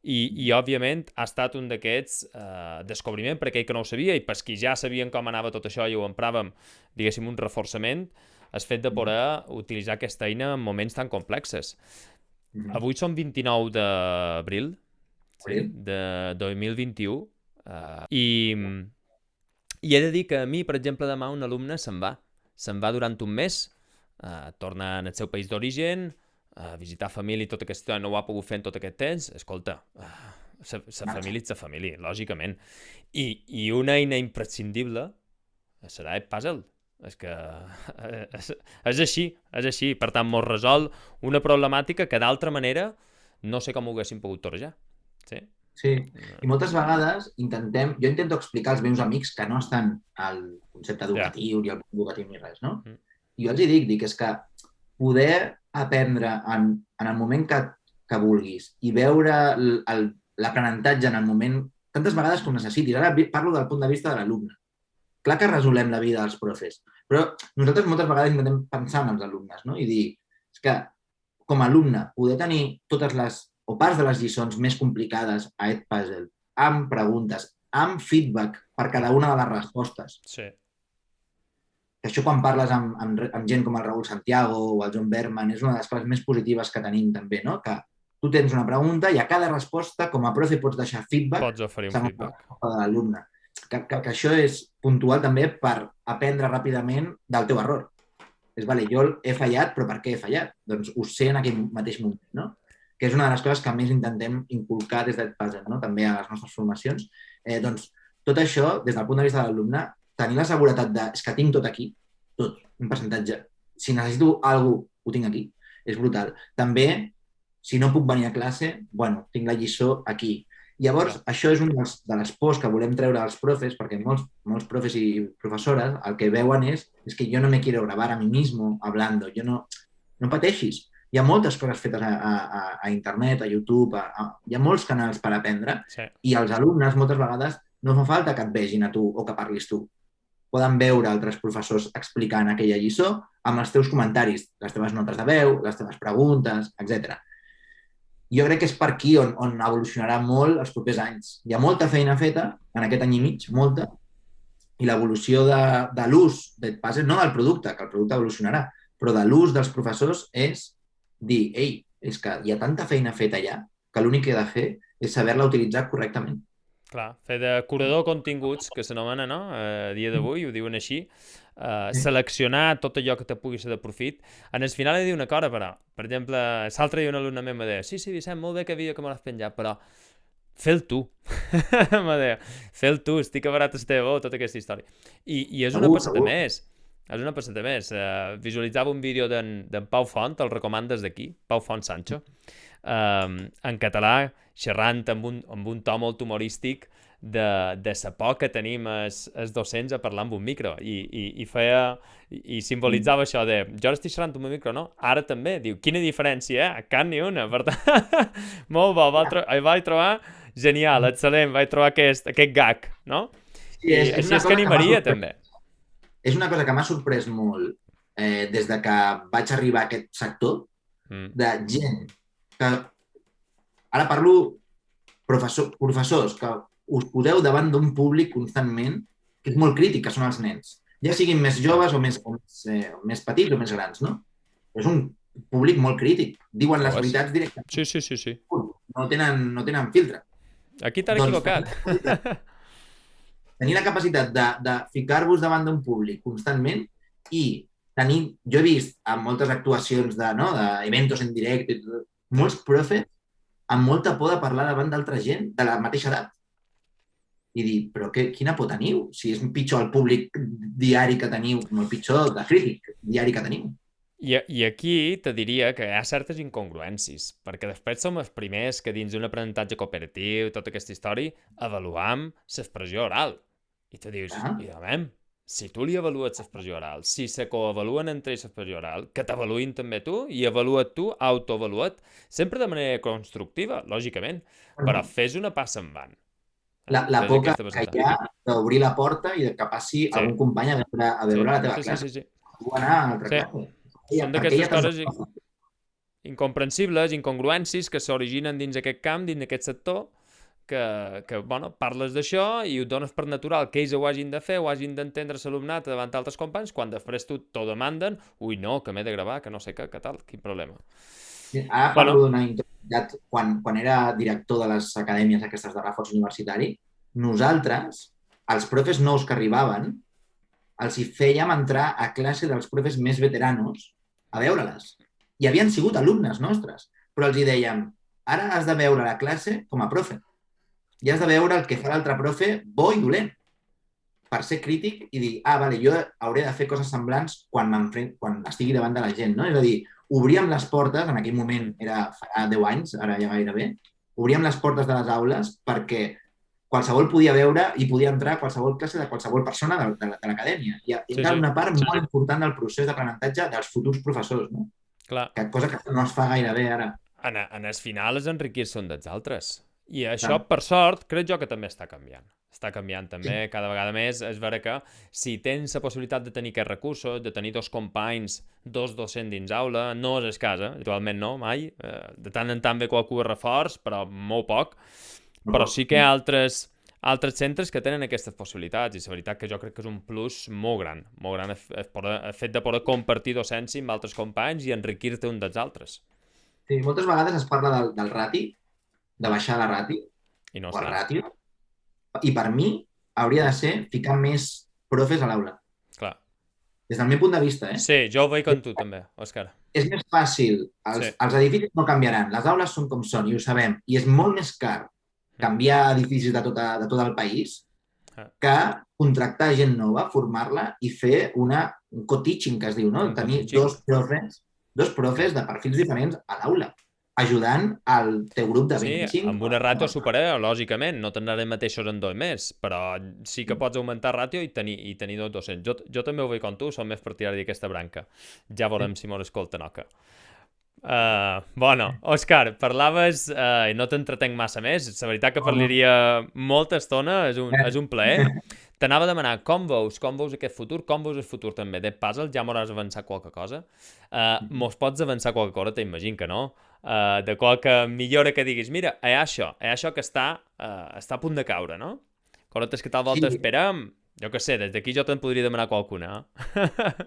i òbviament ha estat un d'aquests descobriment per aquell que no ho sabia, i per qui ja sabien com anava tot això i ho empràvem, diguéssim, un reforçament, el fet de poder utilitzar aquesta eina en moments tan complexes. Avui som 29 d'abril, sí, de 2021, i he de dir que a mi, per exemple, demà un alumne se'n va durant un mes, torna al seu país d'origen, a visitar família i tot aquest temps, no ho ha pogut fer en tot aquest temps. Escolta, la família és la família, lògicament. I una eina imprescindible serà el Puzzle. És que és així. Per tant, mos resol una problemàtica que d'altra manera no sé com ho haguéssim pogut torrejar. Sí, i moltes vegades jo intento explicar als meus amics que no estan al concepte educatiu ni al educatiu ni res, no? I jo els dic, és que poder aprendre en el moment que vulguis i veure l'aprenentatge en el moment, tantes vegades com necessitis. Ara parlo del punt de vista de l'alumne. Clar que resolem la vida dels profes, però nosaltres moltes vegades intentem pensar en els alumnes, no? I dir, és que com a alumne poder tenir totes les o parts de les lliçons més complicades a Edpuzzle, amb preguntes, amb feedback per cada una de les respostes. Sí. Això quan parles amb gent com el Raúl Santiago o el John Berman és una de les coses més positives que tenim també, no? Que tu tens una pregunta i a cada resposta, com a profe, pots deixar feedback. Pots oferir un feedback. De l'alumne. Que això és puntual també per aprendre ràpidament del teu error. És, vale, jo he fallat, però per què he fallat? Doncs ho sé en aquell mateix moment, no? Que és una de les coses que més intentem inculcar des d'Edpuzzle, no? També a les nostres formacions. Doncs tot això, des del punt de vista de l'alumne, tenir la seguretat és que tinc tot aquí, tot, un percentatge. Si necessito alguna cosa, ho tinc aquí. És brutal. També, si no puc venir a classe, bueno, tinc la lliçó aquí. Llavors, això és una de les pors que volem treure als profes, perquè molts profes i professores el que veuen és que jo no me quiero grabar a mi mismo hablando. No pateixis. Hi ha moltes coses fetes a internet, a YouTube, hi ha molts canals per aprendre, i els alumnes moltes vegades no fa falta que et vegin a tu o que parlis tu. Poden veure altres professors explicant aquella lliçó amb els teus comentaris, les teves notes de veu, les teves preguntes, etc. Jo crec que és per aquí on evolucionarà molt els propers anys. Hi ha molta feina feta en aquest any i mig, molta, i l'evolució de l'ús d'Edpuzzle, no del producte, que el producte evolucionarà, però de l'ús dels professors és dir, ei, és que hi ha tanta feina feta allà que l'únic que he de fer és saber-la utilitzar correctament. Clar, fer de curador continguts, que s'anomena, no? A dia d'avui, ho diuen així. Seleccionar tot allò que te pugui ser de profit. En el final he de dir una cosa, però, per exemple, l'altre dia un alumne meu m'ha dit, sí, Vicent, molt bé que vídeo que me l'has penjat, però fer-el tu. M'ha dit, fer-el tu, estic a barat el teva veu, tota aquesta història. I és una passeta més. És una passeta més. Visualitzava un vídeo d'en Pau Font, el recomano des d'aquí, Pau Font Sancho, en català, xerrant amb un to molt humorístic de la por que tenim els docents a parlar amb un micro. I simbolitzava això de, jo ara estic xerrant amb un micro, no? Ara també. Diu, quina diferència, Cap ni una. Per tant, molt bo, vaig trobar genial, excel·lent, vaig trobar aquest gag, no? Sí, així és que animaria, també. És una cosa que m'ha sorprès molt des de que vaig arribar a aquest sector, de gent que, ara parlo professors, que us poseu davant d'un públic constantment que és molt crític, que són els nens. Ja siguin més joves o més petits o més grans, no? És un públic molt crític. Diuen les veritats directament. Sí. No tenen filtre. Aquí t'has equivocat. Tenir la capacitat de ficar-vos davant d'un públic constantment i tenir... Jo he vist en moltes actuacions d'eventos en directe, molts profes amb molta por de parlar davant d'altra gent de la mateixa edat. I dir, però quina por teniu? Si és pitjor el públic diari que teniu, molt pitjor de crític diari que teniu. I aquí te diria que hi ha certes incongruències, perquè després som els primers que dins d'un aprenentatge cooperatiu, tota aquesta història, avaluam l'expressió oral. I tu dius, si tu li avalues l'expressió oral, si se coavaluen entre ells l'expressió oral, que t'avaluïn també tu i avalua't tu, autoavalua't, sempre de manera constructiva, lògicament, però Bueno, fes una passa en van. la Fes por aquesta que passada. hi ha d'obrir la porta i que passi Sí, algun company a sí, veure la teva sí, sí, classe. sí, sí. Tu anar a altra Sí. classe. Són Perquè ja d'aquestes t'has coses incomprensibles, incongruències que s'originen dins aquest camp, dins d'aquest sector, bueno, parles d'això i ho dones per natural que ells ho hagin de fer, ho hagin d'entendre l'alumnat davant d'altres companys, quan després tu t'ho demanden, ui, no, que m'he de gravar, que no sé què, que tal, quin problema. Ara parlo Bueno, d'una integritat. Quan era director de les acadèmies aquestes de reforç universitari, nosaltres, els profes nous que arribaven, els hi fèiem entrar a classe dels profes més veteranos a veure-les. I havien sigut alumnes nostres, però els hi dèiem, ara has de veure la classe com a profe. I has de veure el que fa l'altre profe bo i dolent, per ser crític i dir, vale, jo hauré de fer coses semblants quan estigui davant de la gent, no? És a dir, obríem les portes, en aquell moment era fa 10 anys, ara ja gairebé, obríem les portes de les aules perquè qualsevol podia veure i podia entrar a qualsevol classe de qualsevol persona de l'acadèmia. I sí, era sí, una part molt important del procés d'aprenentatge dels futurs professors, no? clar. Cosa que no es fa gairebé ara. En el final és enriquir-se un dels altres. I això, Clar. per sort, crec jo que també està canviant. Està canviant Sí. també, cada vegada més. És vera que si tens la possibilitat de tenir aquests recursos, de tenir dos companys, dos docents dins aula, no és escàs, habitualment no, mai. De tant en tant ve qualcú a reforç, però molt poc. Però sí que hi ha altres centres que tenen aquestes possibilitats i la veritat que jo crec que és un plus molt gran el fet de poder compartir docència amb altres companys i enriquir-te un dels altres. Sí, moltes vegades es parla del rati, de baixar la rati, I no o el està, ràtio, i per mi hauria de ser ficar més profes a l'aula. clar. Des del meu punt de vista, Sí, jo ho veig com tu també, Òscar. és més fàcil, Sí, els edificis no canviaran, les aules són com són i ho sabem, i és molt més car canviar edificis de tot el país ah, que contractar gent nova, formar-la i fer un co-teaching, que es diu, no? un Tenir coaching. dos profes de perfils diferents a l'aula, ajudant al teu grup de Sí, 25. amb una ràtio superior, lògicament, no tindrem mateixos en dos més, però sí que pots augmentar ràtio i tenir dos docents. Jo també ho veig com tu, som més partidari d'aquesta branca. Ja veurem si m'ho escolten o què. Bueno, Òscar, parlaves, i no t'entretenc massa més, la veritat que parlaria molta estona, és un plaer. T'anava a demanar com veus aquest futur, com veus el futur també de Puzzle, ja m'hauràs avançat qualque cosa. Mos pots avançar qualque cosa, t'imagino que no? De qualque millora que diguis, mira, hi ha això que està a punt de caure, no? Coses que tal volta Sí, esperem, jo que sé, des d'aquí jo te'n podria demanar qualcuna.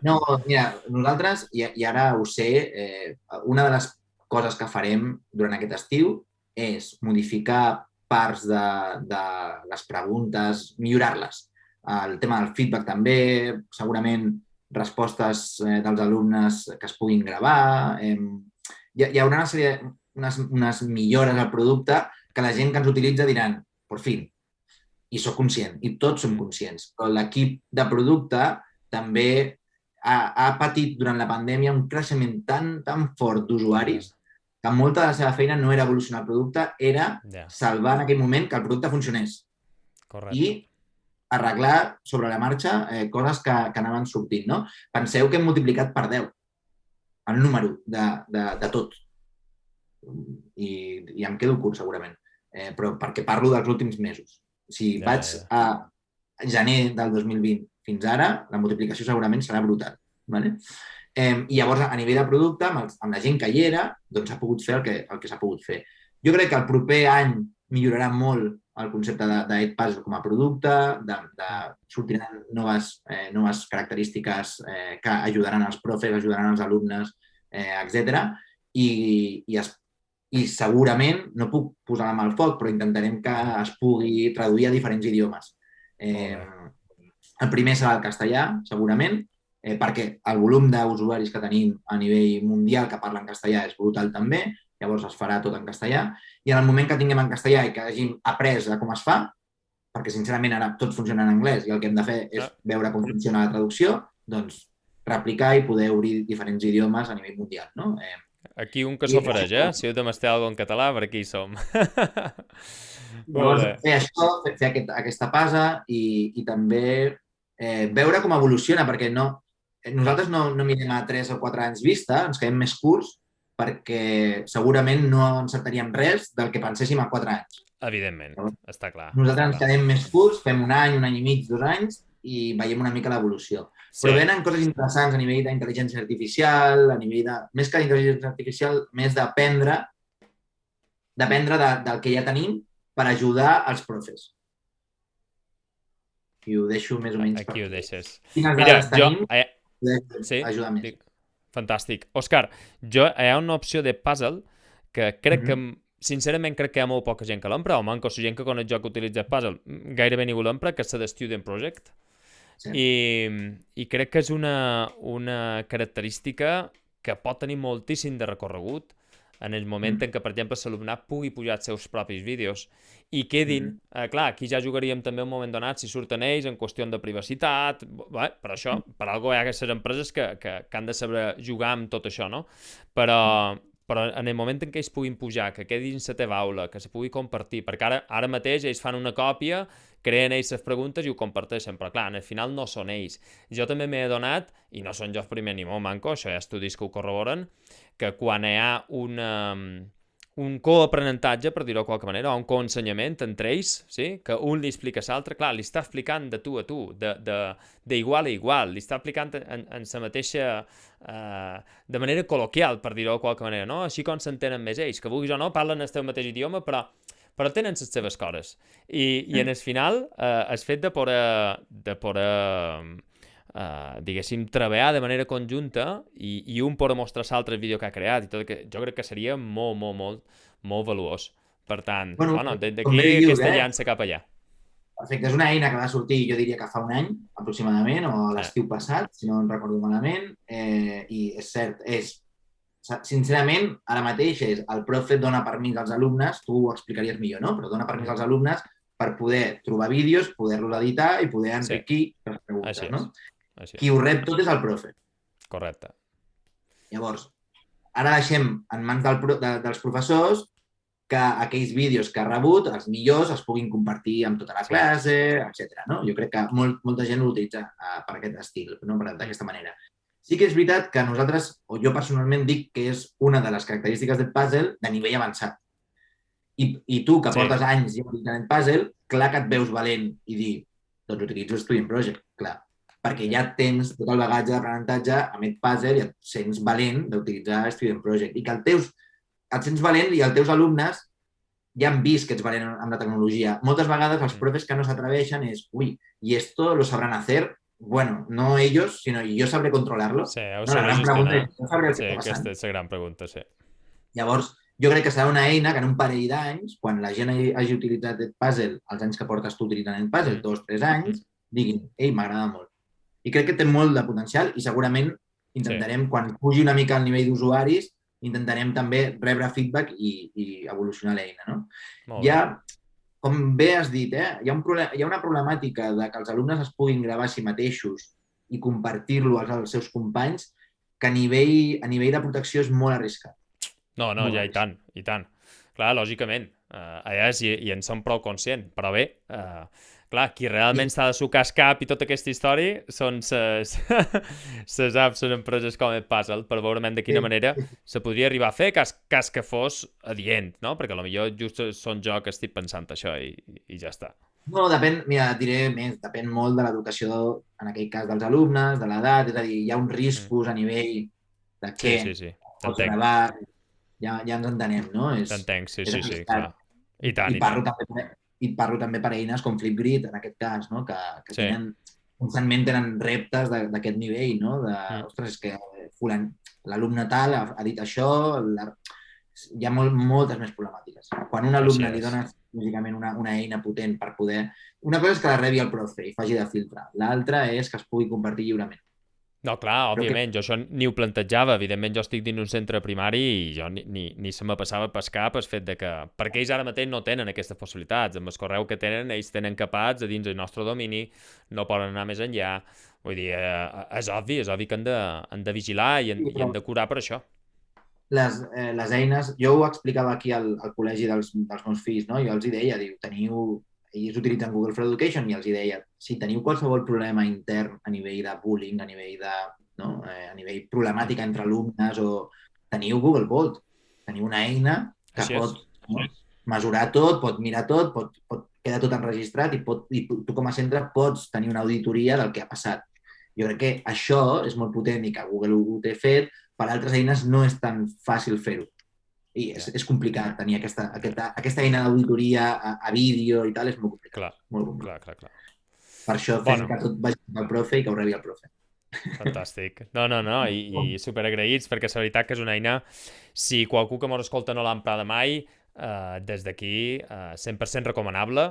no, mira, nosaltres, i ara ho sé, una de les coses que farem durant aquest estiu és modificar parts de les preguntes, millorar-les. El tema del feedback també, segurament respostes dels alumnes que es puguin gravar. Hi haurà una sèrie, unes millores al producte que la gent que ens utilitza diran, per fi, i sóc conscient, i tots som conscients. Però l'equip de producte també ha patit durant la pandèmia un creixement tan fort d'usuaris que molta de la seva feina no era evolucionar el producte, era Ja, salvar en aquell moment que el producte funcionés i correcte. arreglar sobre la marxa coses que anaven sortint. No? Penseu que hem multiplicat per 10 el número de tot. I em quedo curt, segurament. Però perquè parlo dels últims mesos. Si vaig a gener del 2020 fins ara, la multiplicació segurament serà brutal. Vale? I llavors, a nivell de producte, amb la gent que hi era, doncs s'ha pogut fer el que s'ha pogut fer. Jo crec que el proper any millorarà molt el concepte d'EdPuzzle com a producte, sortiran noves característiques que ajudaran als profes, ajudaran als alumnes, etc. I segurament, no puc posar la mà al foc, però intentarem que es pugui traduir a diferents idiomes. El primer serà el castellà, segurament, perquè el volum d'usuaris que tenim a nivell mundial que parlen castellà és brutal també, llavors es farà tot en castellà, i en el moment que tinguem en castellà i que hàgim après a com es fa, perquè sincerament ara tot funciona en anglès i el que hem de fer és veure com funciona la traducció, doncs replicar i poder obrir diferents idiomes a nivell mundial, no? Aquí un que s'ofereix, Si heu de mastar alguna en català, per aquí som. Llavors, fer això, fer aquesta passa i també veure com evoluciona, perquè nosaltres no mirem a 3 o 4 anys vista, ens quedem més curts perquè segurament no encertaríem res del que penséssim a 4 anys. Evidentment, Llavors, està clar. nosaltres ens quedem més curts, fem un any i mig, 2 anys i veiem una mica l'evolució. Sí. Però venen coses interessants a nivell d'intel·ligència artificial, a nivell de... Més que d'intel·ligència artificial, més d'aprendre del que ja tenim per ajudar els profes. I ho deixo més o menys Aquí ho deixes. Quines Mira, dades tenim, sí, ajudar més. Fantàstic. Òscar, hi ha una opció de puzzle que crec que, sincerament, crec que hi ha molt poca gent que l'empra, o manco la gent que conec jo que utilitza puzzle, gairebé ningú l'empra, que és la de Student Project. Sí. I crec que és una característica que pot tenir moltíssim de recorregut en el moment en què, per exemple, l'alumnat pugui pujar els seus propis vídeos i quedin... clar, aquí ja jugaríem també un moment donat si surten ells en qüestió de privacitat, per això, per alguna cosa hi ha aquestes empreses que han de saber jugar amb tot això, no? Però en el moment en què ells puguin pujar, que quedi dins la teva aula, que se pugui compartir, perquè ara mateix ells fan una còpia, creen ells les preguntes i ho comparteixen, però clar, al final no són ells. Jo també m'he adonat, i no són jo el primer ni molt manco, això hi ha estudis que ho corroboren, que quan hi ha un coaprenentatge, per dir-ho de qualque manera, o un coensenyament entre ells, sí? Que un li explica a l'altre, clar, li està explicant de tu a tu, d'igual a igual, li està explicant en la mateixa... de manera col·loquial, per dir-ho de qualque manera, no? Així com s'entenen més ells, que vulguis o no, parlen el teu mateix idioma, però tenen les seves coses. I en el final, el fet de poder diguéssim, treballar de manera conjunta i un poder mostrar l'altre vídeo que ha creat i tot, que jo crec que seria molt, molt, molt, molt valuós. Per tant, d'aquí aquesta llança cap allà. Perfecte, és una eina que va sortir, jo diria que fa un any, aproximadament, o a l'estiu passat, si no en recordo malament, i és cert, sincerament, ara mateix el profe dona permís als alumnes, tu ho explicaries millor, no? Però dona permís als alumnes per poder trobar vídeos, poder-los editar i poder enriquir les preguntes, no? Qui ho rep tot és el profe. Correcte. Llavors, ara deixem en mans dels professors que aquells vídeos que ha rebut, els millors, els puguin compartir amb tota la classe, etc. No? Jo crec que molta gent l'utilitza per aquest estil, no? D'aquesta manera. Sí que és veritat que nosaltres, o jo personalment dic que és una de les característiques del puzzle de nivell avançat. I tu, que portes anys ja utilitzant el puzzle, clar que et veus valent i dir, doncs utilitzo Student Project, clar, perquè ja tens tot el bagatge d'aprenentatge amb el puzzle i et sents valent d'utilitzar Student Project. I que et sents valent i els teus alumnes ja han vist que ets valent amb la tecnologia. Moltes vegades els profes que no s'atreveixen és, y esto lo sabrán hacer, bueno, no ellos, sino yo sabré controlarlo. Sí, ho sabré gestionar. Sí, aquesta és la gran pregunta, sí. Llavors, jo crec que serà una eina que en un parell d'anys, quan la gent hagi utilitzat el puzzle, els anys que portes tu utilitzant el puzzle, 2 o 3 anys, diguin, ei, m'agrada molt. I crec que té molt de potencial i segurament intentarem, quan pugi una mica el nivell d'usuaris, intentarem també rebre feedback i evolucionar l'eina, no? Ja, com bé has dit, hi ha una problemàtica de que els alumnes es puguin gravar a si mateixos i compartir-lo als seus companys que a nivell de protecció és molt arriscat. No, ja, i tant, i tant. Clar, lògicament, allà i en som prou conscients, però bé, clar, qui realment s'ha de sucar el cap i tota aquesta història són les apps, les empreses com el Puzzle, per veure de quina manera se podria arribar a fer cas que fos adient, no? Perquè potser just són jo que estic pensant això i ja està. No, depèn, mira, et diré més, depèn molt de l'educació, en aquell cas, dels alumnes, de l'edat, és a dir, hi ha uns riscos a nivell de què pots gravar, ja ens entenem, no? T'entenc, sí, clar. I tant, I parlo també per eines com Flipgrid, en aquest cas, no? Que constantment tenen reptes d'aquest nivell, no? Ostres, és que l'alumne tal ha dit això, hi ha moltes més problemàtiques. Quan un alumne li dones, lògicament, una eina potent per poder... Una cosa és que la rebi el profe i faci de filtre. L'altra és que es pugui compartir lliurement. No, clar, òbviament, jo això ni ho plantejava. Evidentment, jo estic dins un centre primari i jo ni se me passava per cap el fet de que... Perquè ells ara mateix no tenen aquestes possibilitats. Amb el correu que tenen, ells tenen capats a dins del nostre domini, no poden anar més enllà. Vull dir, és obvi que han de vigilar i han de curar per això. Les eines... Jo ho explicava aquí al col·legi dels meus fills, no? Jo els hi deia, teniu ells utilitzen Google for Education i els hi deia, si teniu qualsevol problema intern a nivell de bullying, a nivell de, no? A nivell problemàtica entre alumnes, o teniu Google Vault, teniu una eina que pot mesurar tot, pot mirar tot, pot quedar tot enregistrat i tu com a centre pots tenir una auditoria del que ha passat. Jo crec que això és molt potent i que Google ho té fet, per altres eines no és tan fàcil fer-ho. I és complicat tenir aquesta eina d'auditoria a vídeo i tal, és molt complicat. Clar. Per això fem que tot vagi al profe i que ho rebi el profe. Fantàstic. No, i superagraïts, perquè la veritat que és una eina, si qualcú que mos escolta no l'ha emprada mai, des d'aquí 100% recomanable.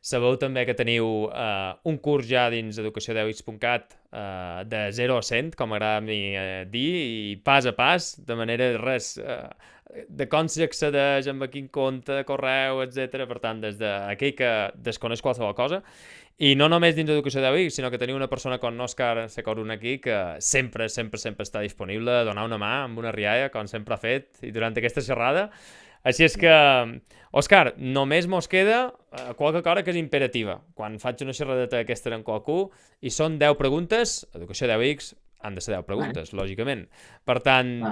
Sabeu també que teniu un curs ja dins educació10x.cat de 0 a 100, com m'agrada a mi dir, i pas a pas, de manera de com s'accedeix, amb a quin compte, correu, etc. Per tant, des d'aquell que desconeix qualsevol cosa. I no només dins d'Educació 10x, sinó que teniu una persona com Òscar Secorun aquí que sempre està disponible a donar una mà amb una rialla, com sempre ha fet, i durant aquesta xerrada. Així és que, Òscar, només mos queda qualque cosa que és imperativa. Quan faig una xerradeta d'aquesta en qualcú, i són 10 preguntes, Educació 10x han de ser 10 preguntes, lògicament. Per tant,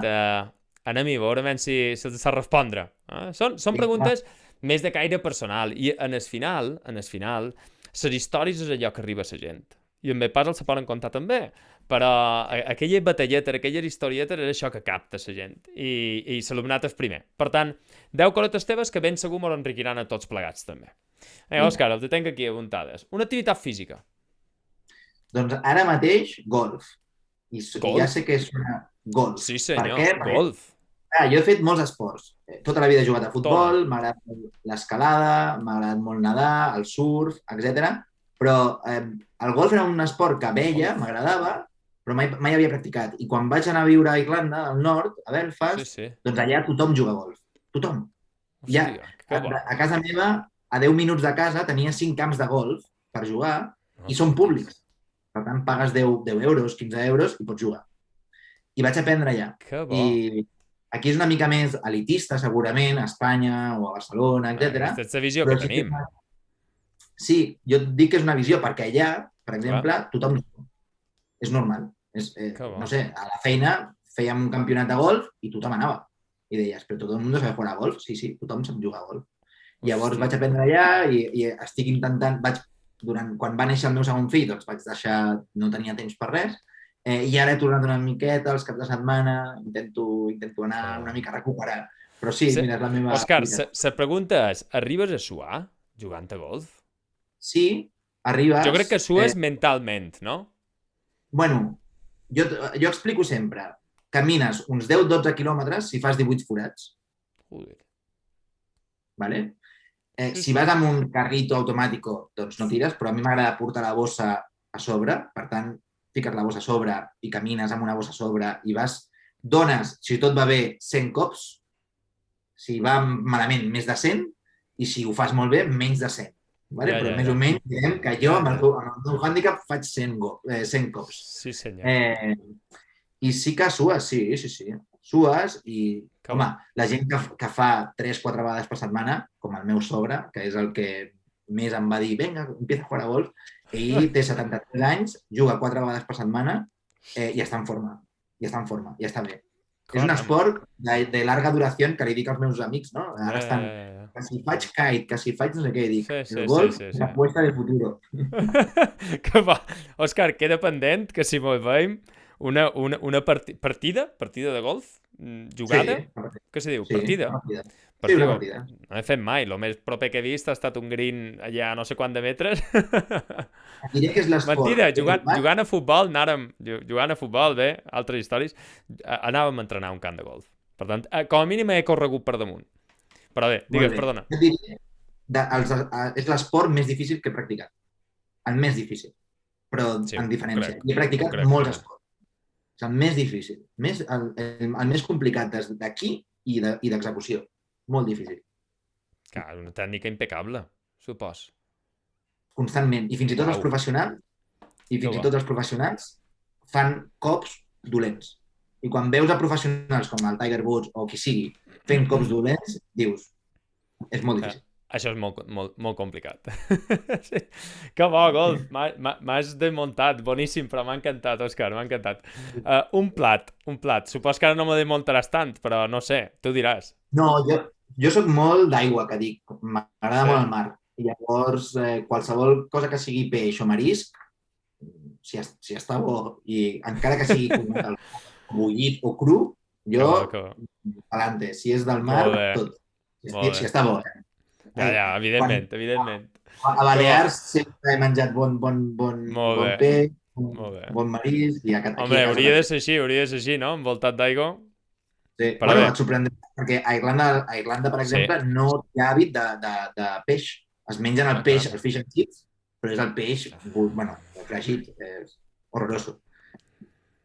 anem-hi, veurem si els sap respondre. Són preguntes més de caire personal, i en el final, les històries és allò que arriba a la gent. I en pas els se poden contar també, però aquella batalleta, aquelles historietes és això que capta la gent, i l'alumnat és primer. Per tant, 10 coretes teves que ben segur m'ho enriquiran a tots plegats també. Òscar, els tenc aquí apuntades. Una activitat física. Doncs ara mateix, golf. I ja sé que és una golf. Sí, senyor, golf. Jo he fet molts esports. Tota la vida he jugat a futbol, m'ha agradat l'escalada, m'ha agradat molt nedar, el surf, etc. Però el golf era un esport que veia, m'agradava, però mai havia practicat. I quan vaig anar a viure a Irlanda, al nord, a Belfast, doncs allà tothom juga a golf. Tothom. A casa meva, a 10 minuts de casa, tenia 5 camps de golf per jugar i són públics. Per tant, pagues 10 euros, 15 euros i pots jugar. I vaig aprendre allà. I aquí és una mica més elitista, segurament, a Espanya o a Barcelona, etc. Aquesta és la visió que tenim. Sí, jo dic que és una visió perquè allà, per exemple, tothom és normal. No sé, a la feina fèiem un campionat de golf i tothom anava. I deies, però tot el món sabe jugar a golf? Sí, tothom sap jugar a golf. Llavors vaig aprendre allà i estic intentant... Quan va néixer el meu segon fill, doncs vaig deixar... No tenia temps per res. I ara he tornat una miqueta els caps de setmana, intento anar una mica a recuperar. Però sí, mira, és la meva... Òscar, la pregunta és, arribes a suar jugant a golf? Sí, arribes... Jo crec que sues mentalment, no? Bueno, jo explico sempre. Camines uns 10-12 quilòmetres si fas 18 forats. Joder. Vale? Si vas amb un carrito automàtic, doncs no tires, però a mi m'agrada portar la bossa a sobre, per tant, fiques la bossa a sobre i camines amb una bossa a sobre i dones, si tot va bé, 100 cops, si va malament, més de 100, i si ho fas molt bé, menys de 100. Vale? Però més o menys direm que jo amb el meu hàndicap faig 100 cops. Sí, senyor. I sí que sues, sí. Sues i, home, la gent que fa 3-4 vegades per setmana, com el meu sogre, que és el que més em va dir, vinga, empieza a jugar a golf, ell té 73 anys, juga 4 vegades per setmana i està en forma. Ja està bé. És un esport de larga duració que li dic als meus amics, no? Ara estan, que si faig kite, que si faig no sé què, dic, el golf és la apuesta del futuro. Que va. Òscar, queda pendent que si m'ho veiem una partida de golf jugada? Què se diu? Partida? Sí, una partida. No he fet mai. El més proper que he vist ha estat un green allà no sé quant de metres. Diré que és l'esport. Mentida, jugant a futbol, jugant a futbol, bé, altres històries, anàvem a entrenar un camp de golf. Per tant, com a mínim he corregut per damunt. Però bé, digues, perdona. Jo diria és l'esport més difícil que he practicat. El més difícil, però en diferència. He practicat molts esports. És el més difícil, el més complicat d'aquí i d'execució. Molt difícil. Clar, una tècnica impecable, supos. Constantment. I fins i tot els professionals fan cops dolents. I quan veus a professionals com el Tiger Woods o qui sigui fent cops dolents, dius, és molt difícil. Això és molt complicat. Sí. Que bo, Golf. M'has desmuntat. Boníssim, però m'ha encantat, Òscar, m'ha encantat. Un plat. Supos que ara no me desmuntaràs tant, però no sé, tu diràs. No, jo sóc molt d'aigua, que dic. M'agrada Sí? molt el mar. I llavors, qualsevol cosa que sigui peix o marisc, si està bo, i encara que sigui cuinat al bullit o cru, Que jo, bo, que bo. adelante. Si és del mar, Molt bé, tot. molt bé. Si està bo. Ja, ja, Quan evidentment, evidentment. a Que bo. Balears sempre he menjat Molt bé, bon peix, molt bé. bon marisc, i aquí Home, a casa també. hauria de ser així, no? Envoltat d'aigua. Sí. Però Bueno, bé, et sorprendrà, perquè a Irlanda, per sí. exemple, no hi ha hàbit de peix. Es mengen el Ah, peix, caram. el fish and chips, però és el peix, bueno, fregit, és horroroso.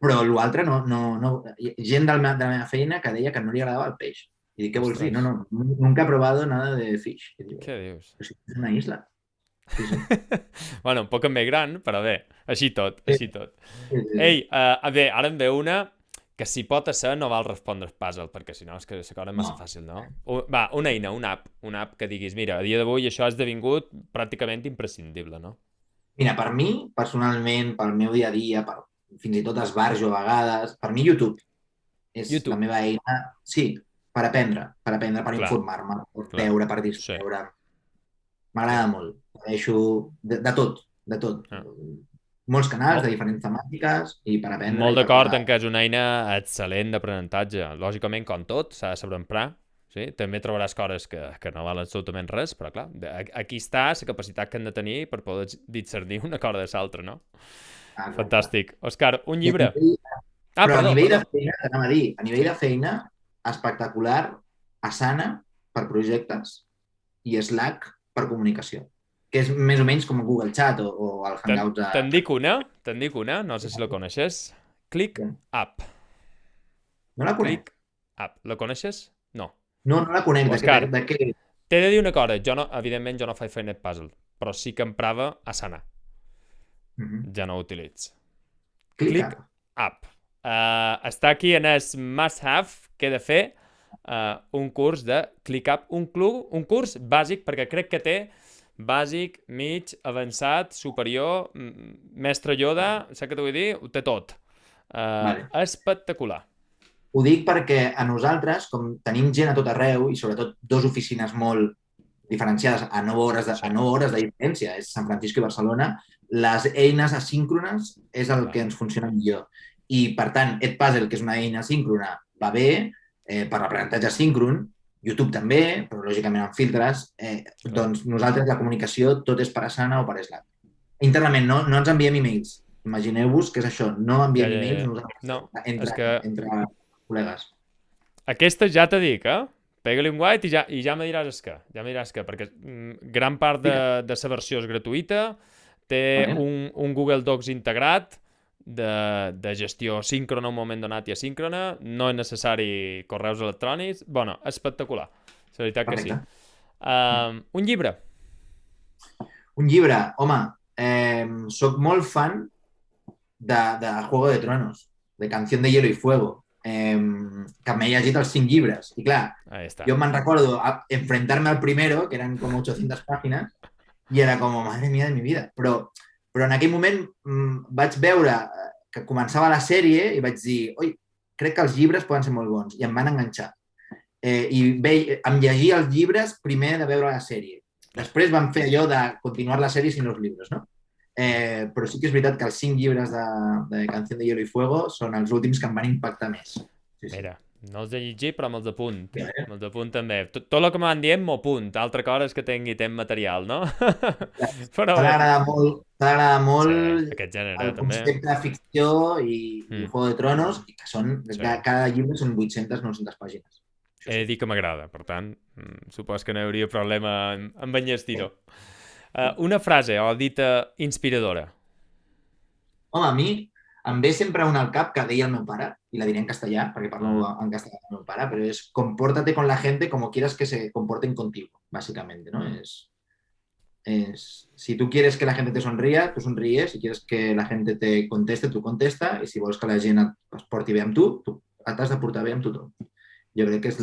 Però l'altre no. Gent de la meva feina que deia que no li agradava el peix. I dic, què vols dir? Ostres, Nunca he probado nada de fish. I diu, què dius? però si és una isla. Sí, sí. Bueno, un poc més gran, però bé, així tot, Sí, així tot. sí, sí. Ei, bé, ara em ve una que si pot ser no val respondre el puzzle, perquè si no és que la cosa és massa No. fàcil, no? Va, una eina, una app que diguis, mira, a dia d'avui això ha esdevingut pràcticament imprescindible, no? Mira, per mi, personalment, pel meu dia a dia, fins i tot esbarjo a vegades, per mi YouTube és la YouTube, meva eina, sí, per aprendre, per clar, informar-me, per clar, veure, per sí, distreure. clar. M'agrada molt. Deixo de tot, de tot. Ah. Molts canals de Molt, diferents temàtiques i per aprendre molt i per d'acord posar... en que és una eina excel·lent d'aprenentatge. Lògicament, com tot, s'ha de saber emprar. Sí? També trobaràs coses que no valen absolutament res, però clar, aquí està la capacitat que hem de tenir per poder discernir una cosa de l'altra, no? Exacte. Fantàstic. Òscar, un I a llibre. nivell, Ah, però a perdó, nivell de perdó. feina, t'anava a dir, a nivell Sí? de feina, espectacular, Asana per projectes i Slack per comunicació, que és més o menys com Google Chat o el Hangouts a... Te'n dic una, no sé si la coneixes. Click App. No la conec. Click App. La coneixes? No. No la conec. Òscar, De què? t'he de dir una cosa. Evidentment, jo no faig feina puzzle, però sí que emprava Asana. Ja no ho utilitzo. Click Click App. Està aquí en el must-have que he de fer un curs de ClickUp, un curs bàsic, perquè crec que té bàsic, mig, avançat, superior, mestre Yoda, saps què t'ho vull dir? Ho té tot. Vale. Espectacular. Ho dic perquè a nosaltres, com tenim gent a tot arreu i sobretot dues oficines molt diferenciades a 9 hores Sí. a 9 hores de diferència, és San Francisco i Barcelona, les eines asíncrones és el que ens funciona millor. I, per tant, Edpuzzle, que és una eina asíncrona, va bé per l'aprenentatge asíncron, YouTube també, però lògicament amb filtres, doncs nosaltres la comunicació tot és per Asana o per Slack. Internament no ens enviem e-mails. Imagineu-vos que és això, no enviem e-mails nosaltres No, entre, és que entre col·legues. aquesta ja te dic, pega-li un white i ja me diràs què. Ja me diràs què, perquè gran part de la versió és gratuïta, té un Google Docs integrat de gestió síncrona en un moment donat i asíncrona, no és necessari correus electrònics, bueno, espectacular, la veritat que sí. Un llibre. Un llibre, home, soc molt fan de Juego de Tronos, de Canción de Hielo y Fuego, que m'he llegit els 5 llibres. I clar, jo me'n recordo enfrentar-me al primero, que eren com 800 pàgines, i era com, madre mía de mi vida. Però en aquell moment vaig veure que començava la sèrie i vaig dir, oi, crec que els llibres poden ser molt bons, i em van enganxar. Em llegia els llibres primer de veure la sèrie. Després vam fer allò de continuar la sèrie sin los llibres, no? Però sí que és veritat que els 5 llibres de Canción de Hielo y Fuego són els últims que em van impactar més. Sí. Mira, no els he llegit, però me'ls apunt. Me'ls apunt també. Tot el que m'han dient m'ho apunt. Altra cosa és que tingui temps material, no? T'ha d'agradar molt sí, aquest gènere, el també. concepte de ficció i Juego de Tronos, i que són, cada llibre són 800-900 pàgines. He de dir que m'agrada, per tant, supos que no hi hauria problema en enllestir-ho. Una frase o dita inspiradora. Home, a mi em ve sempre una al cap que deia el meu pare, i la diré en castellà, perquè parlo en castellà del meu pare, però és compórtate con la gente como quieras que se comporten contigo, básicamente, ¿no? Si tú quieres que la gente te sonría, tú sonríes, si quieres que la gente te conteste, tu contesta, i si vols que la gent es porti bé amb tu t'has de portar bé amb tothom. Jo crec que és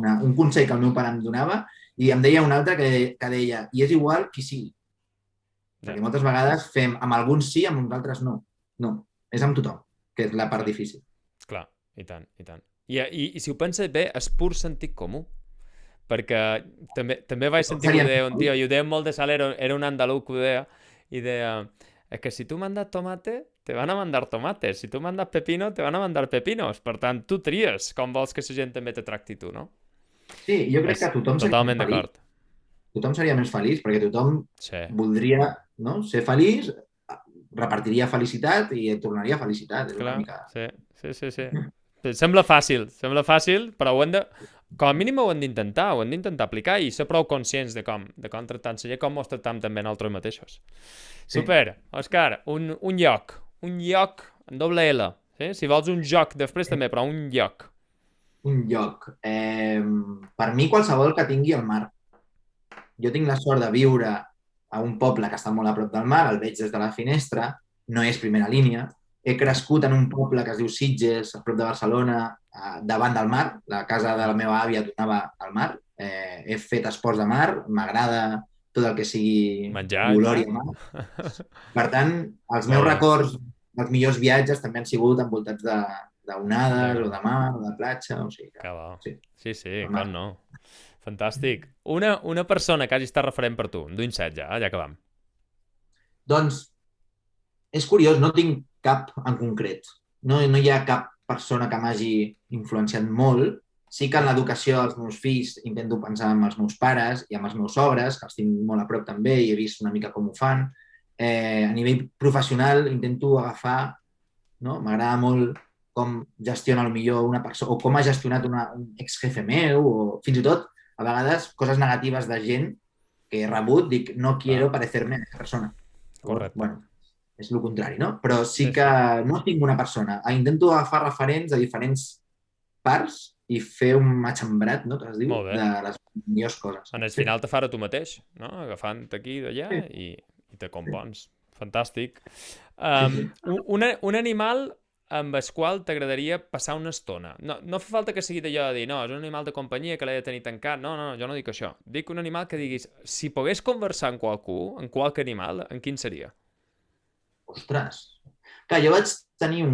un consell que el meu pare em donava, i em deia un altre que deia, i és igual qui sigui. Perquè moltes vegades fem amb alguns sí, amb uns altres no. No, és amb tothom, que és la part difícil. Clar, i tant, i tant. I si ho penses bé, és pur sentit comú. Perquè també vaig sentir que ho deia un tio, i ho deia molt de Salero, era un andalús que ho deia, i deia, es que si tu mandas tomate, te van a mandar tomates. Si tu mandas pepino, te van a mandar pepinos. Per tant, tu tries com vols que la gent també te tracti tu, no? Sí, jo crec que tothom totalment d'acord. Tothom seria més feliç, perquè tothom voldria, no, ser feliç, repartiria felicitat i et tornaria felicitat. És clar, una mica... sí. Sembla fàcil, però com a mínim ho hem d'intentar aplicar i ser prou conscients de com tractar la gent, com ens tractam també nosaltres mateixos. Sí. Super, Òscar, un lloc en doble L, sí? Si vols un joc després també, però un lloc. Un lloc. Per mi qualsevol que tingui el mar. Jo tinc la sort de viure a un poble que està molt a prop del mar, el veig des de la finestra, no és primera línia. He crescut en un poble que es diu Sitges, a prop de Barcelona, davant del mar. La casa de la meva àvia donava al mar. He fet esports de mar, m'agrada tot el que sigui olor i mar. Per tant, els meus records, els millors viatges també han sigut envoltats d'onades o de mar o de platja. O sigui que, sí, clar no. Fantàstic. Una persona que hagi estat referent per tu, d'un set ja acabam. Doncs és curiós, no tinc cap en concret. No hi ha cap persona que m'hagi influenciat molt. Sí que en l'educació dels meus fills intento pensar en els meus pares i en els meus sogres, que els tinc molt a prop també i he vist una mica com ho fan. A nivell professional intento agafar, no? M'agrada molt com gestiona millor una persona o com ha gestionat un exjefe meu o fins i tot a vegades coses negatives de gent que he rebut, dic, no quiero parecerme a aquesta persona. Correcte. Bueno, és el contrari, no? Però sí que no tinc una persona. Intento agafar referents de diferents parts i fer un matxembrat, no? Que es diu, de les millors coses. En el final te farà tu mateix, no? Agafant aquí i d'allà i te compons. Fantàstic. Un animal amb el qual t'agradaria passar una estona. No fa falta que sigui d'allò de dir, no, és un animal de companyia que l'he de tenir tancat. No, jo no dic això. Dic un animal que diguis, si pogués conversar amb qualcú, amb qualque animal, en quin seria? Ostres. Clar, jo vaig tenir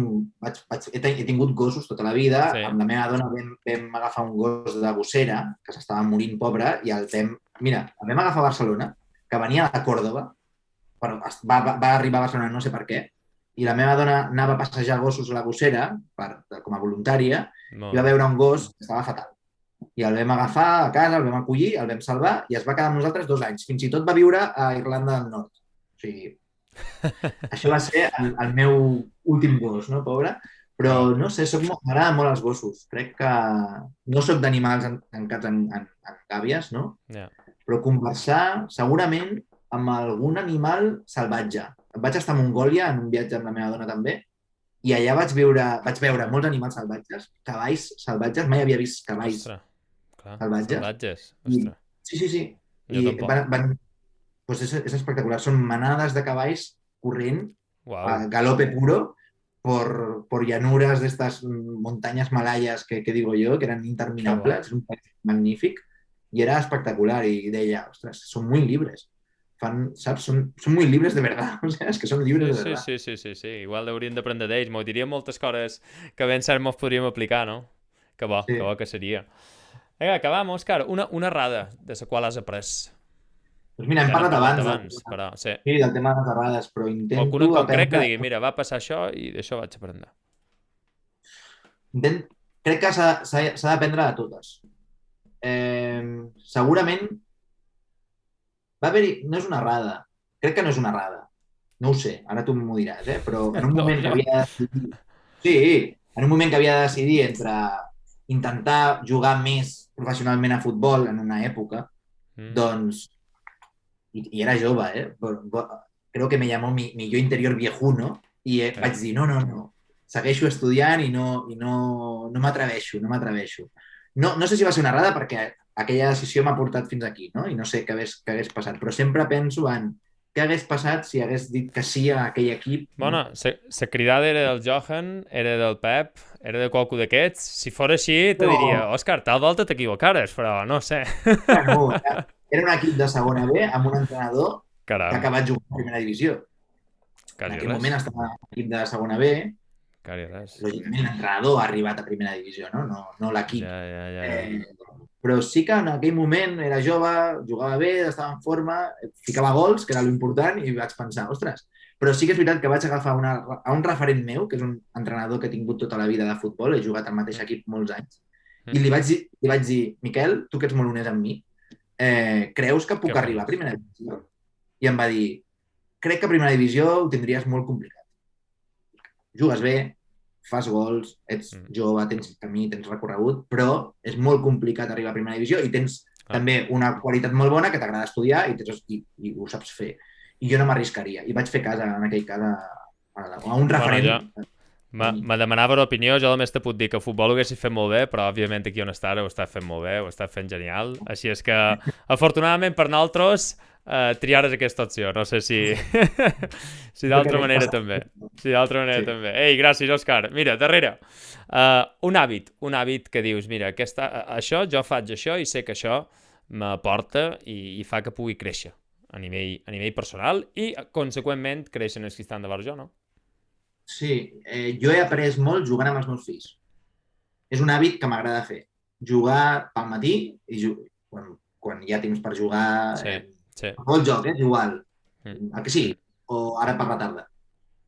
he tingut gossos tota la vida. Sí. Amb la meva dona vam agafar un gos de gossera, que s'estava morint pobre, i el vam agafar a Barcelona, que venia de Còrdova, però va arribar a Barcelona no sé per què, i la meva dona anava a passejar gossos a la gossera com a voluntària i va veure un gos que estava fatal. I el vam agafar a casa, el vam acollir, el vam salvar i es va quedar amb nosaltres 2 anys. Fins i tot va viure a Irlanda del Nord. O sigui, això va ser el meu últim gos, no, pobre? Però, no sé, m'agraden molt els gossos. Crec que no sóc d'animals tancats en gàbies, no? Però conversar segurament amb algun animal salvatge. Vaig estar a Mongòlia en un viatge amb la meva dona també i allà vaig veure molts animals salvatges, cavalls salvatges, mai havia vist cavalls salvatges. Sí. I pues és espectacular, són manades de cavalls corrent a galope puro por llanuras de estas montañas malayas que digo yo, que eran interminables, es un país magnífic i era espectacular i deia, ostres, són muy libres. Saps? Són muy libres de verdad. O sea, és que són llibres de verdad. Sí. Igual hauríem d'aprendre d'ells. M'ho diria moltes coses que ben cert mos podríem aplicar, no? Que bo que seria. Vinga, acabam, Òscar. Una errada de la qual has après. Doncs mira, hem parlat abans. Sí, del tema de les errades, però intento... Alguna concret que digui, mira, va passar això i d'això vaig aprendre. Crec que s'ha d'aprendre de totes. Segurament va haver-hi... No és una errada. Crec que no és una errada. No ho sé, ara tu m'ho diràs, però en un moment que havia de decidir... Sí, en un moment que havia de decidir entre intentar jugar més professionalment a futbol en una època, doncs... I era jove, Creo que me llamó mi yo interior viejuno i vaig dir, no. Segueixo estudiant i no m'atreveixo. No sé si va ser una errada perquè aquella decisió m'ha portat fins aquí, no? I no sé què hagués passat, però sempre penso en què hagués passat si hagués dit que sí a aquell equip, no? Bueno, la cridada era del Johan, era del Pep, era de qualcú d'aquests. Si fos així, te diria, Però, Òscar, tal volta t'equivocares, però no sé. bueno, era un equip de segona B amb un entrenador que ha Caram, acabat jugant a primera divisió. En quasi aquell res, moment estava en l'equip de segona B, quasi res. lògicament l'entrenador ha arribat a primera divisió, no l'equip. Ja, ja, ja, ja. Eh, però sí que en aquell moment era jove, jugava bé, estava en forma, ficava gols, que era l'important, i vaig pensar, ostres, però sí que és veritat que vaig agafar a un referent meu, que és un entrenador que he tingut tota la vida de futbol, he jugat al mateix equip molts anys, i li vaig dir, Miquel, tu que ets molt honest amb mi, creus que Què puc arribar a fas? primera divisió? I em va dir, crec que a primera divisió ho tindries molt complicat. Jugues bé, fas gols, ets Mm. jove, tens camí, tens recorregut, però és molt complicat arribar a primera divisió i tens Ah, també una qualitat molt bona que t'agrada estudiar i ho saps fer. I jo no m'arriscaria. I vaig fer cas, en aquell cas, a un bueno, referent jo, de mi. me demanava l'opinió, jo només te puc dir que el futbol ho haguessis fet molt bé, però òbviament aquí on està ara ho està fent molt bé, ho està fent genial, així és que afortunadament per nosaltres triares aquesta opció, no sé si si Jo crec d'altra que manera passa. també, si d'altra manera Sí. també. Ei, gràcies Òscar, mira, darrere, un hàbit que dius, mira, això, jo faig això i sé que això m'aporta i fa que pugui créixer a nivell personal i, conseqüentment, creixen els que estan davant jo, no? Sí, jo he après molt jugant amb els meus fills. És un hàbit que m'agrada fer. Jugar pel matí i quan hi ha temps per jugar Sí, sí. qualsevol joc, és igual, Mm. el que sigui, o ara per la tarda.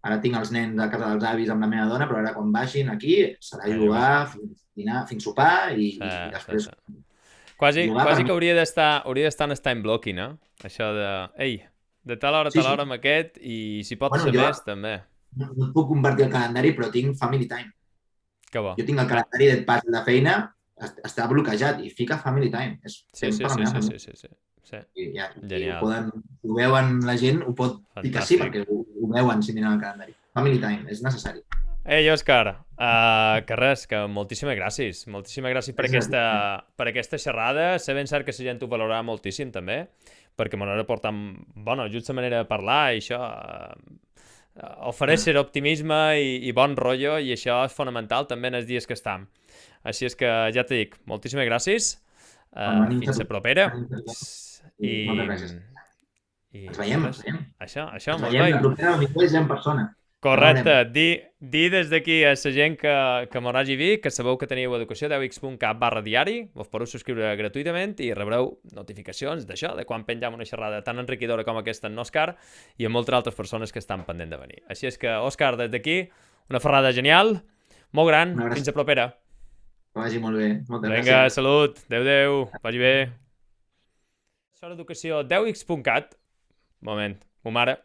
Ara tinc els nens a casa dels avis amb la meva dona, però ara quan baixin aquí serà A jugar. jugar fins dinar, fins sopar Sí, i sí, després sí. Quasi, jugar per quasi mi. que hauria d'estar en time blocking, eh? Això de, ei, de tal hora a Sí, tal sí. hora amb aquest i si pot Bueno, ser jo més, també. no et puc convertir el calendari, però tinc family time. Que bo. Jo tinc el Va. calendari de pas de feina, està bloquejat i fica family time. És Sí, temps sí, per la sí, meva sí, família. sí, sí, sí. Sí. I ho Genial. poden, si ho veuen la gent, ho pot dir que sí, Fantàstic. perquè ho veuen si miren el calendari. Family time, és necessari. Ei, Òscar, que res, que moltíssimes gràcies. Moltíssimes gràcies Gràcies a tu. per aquesta xerrada. Sé ben cert que la gent ho valorarà moltíssim, també, perquè m'haurà portat, bueno, just la manera de parlar i això, ofereixer optimisme i bon rotllo, i això és fonamental també en els dies que estem. Així és que ja t'he dit, moltíssimes gràcies, Quan venim a fins tu. la propera, I moltes i, gràcies. i Ens veiem, ens res, veiem. això, Ens molt veiem bé. la propera Miquel ja en persona. Ja Correcte, veurem. dir des d'aquí a la gent que m'ho hagi vist, que sabeu que teniu educació 10x.cat/diari, vos podeu subscriure gratuïtament i rebreu notificacions d'això, de quan penjam una xerrada tan enriquidora com aquesta en Òscar i amb moltes altres persones que estan pendent de venir. Així és que, Òscar, des d'aquí, una ferrada genial, molt gran, Una fins abraçada. a propera. Que vagi molt bé. Moltes Vinga, gràcies. salut, adeu, vagi bé. Això d'educació 10x.cat, moment, mo mare.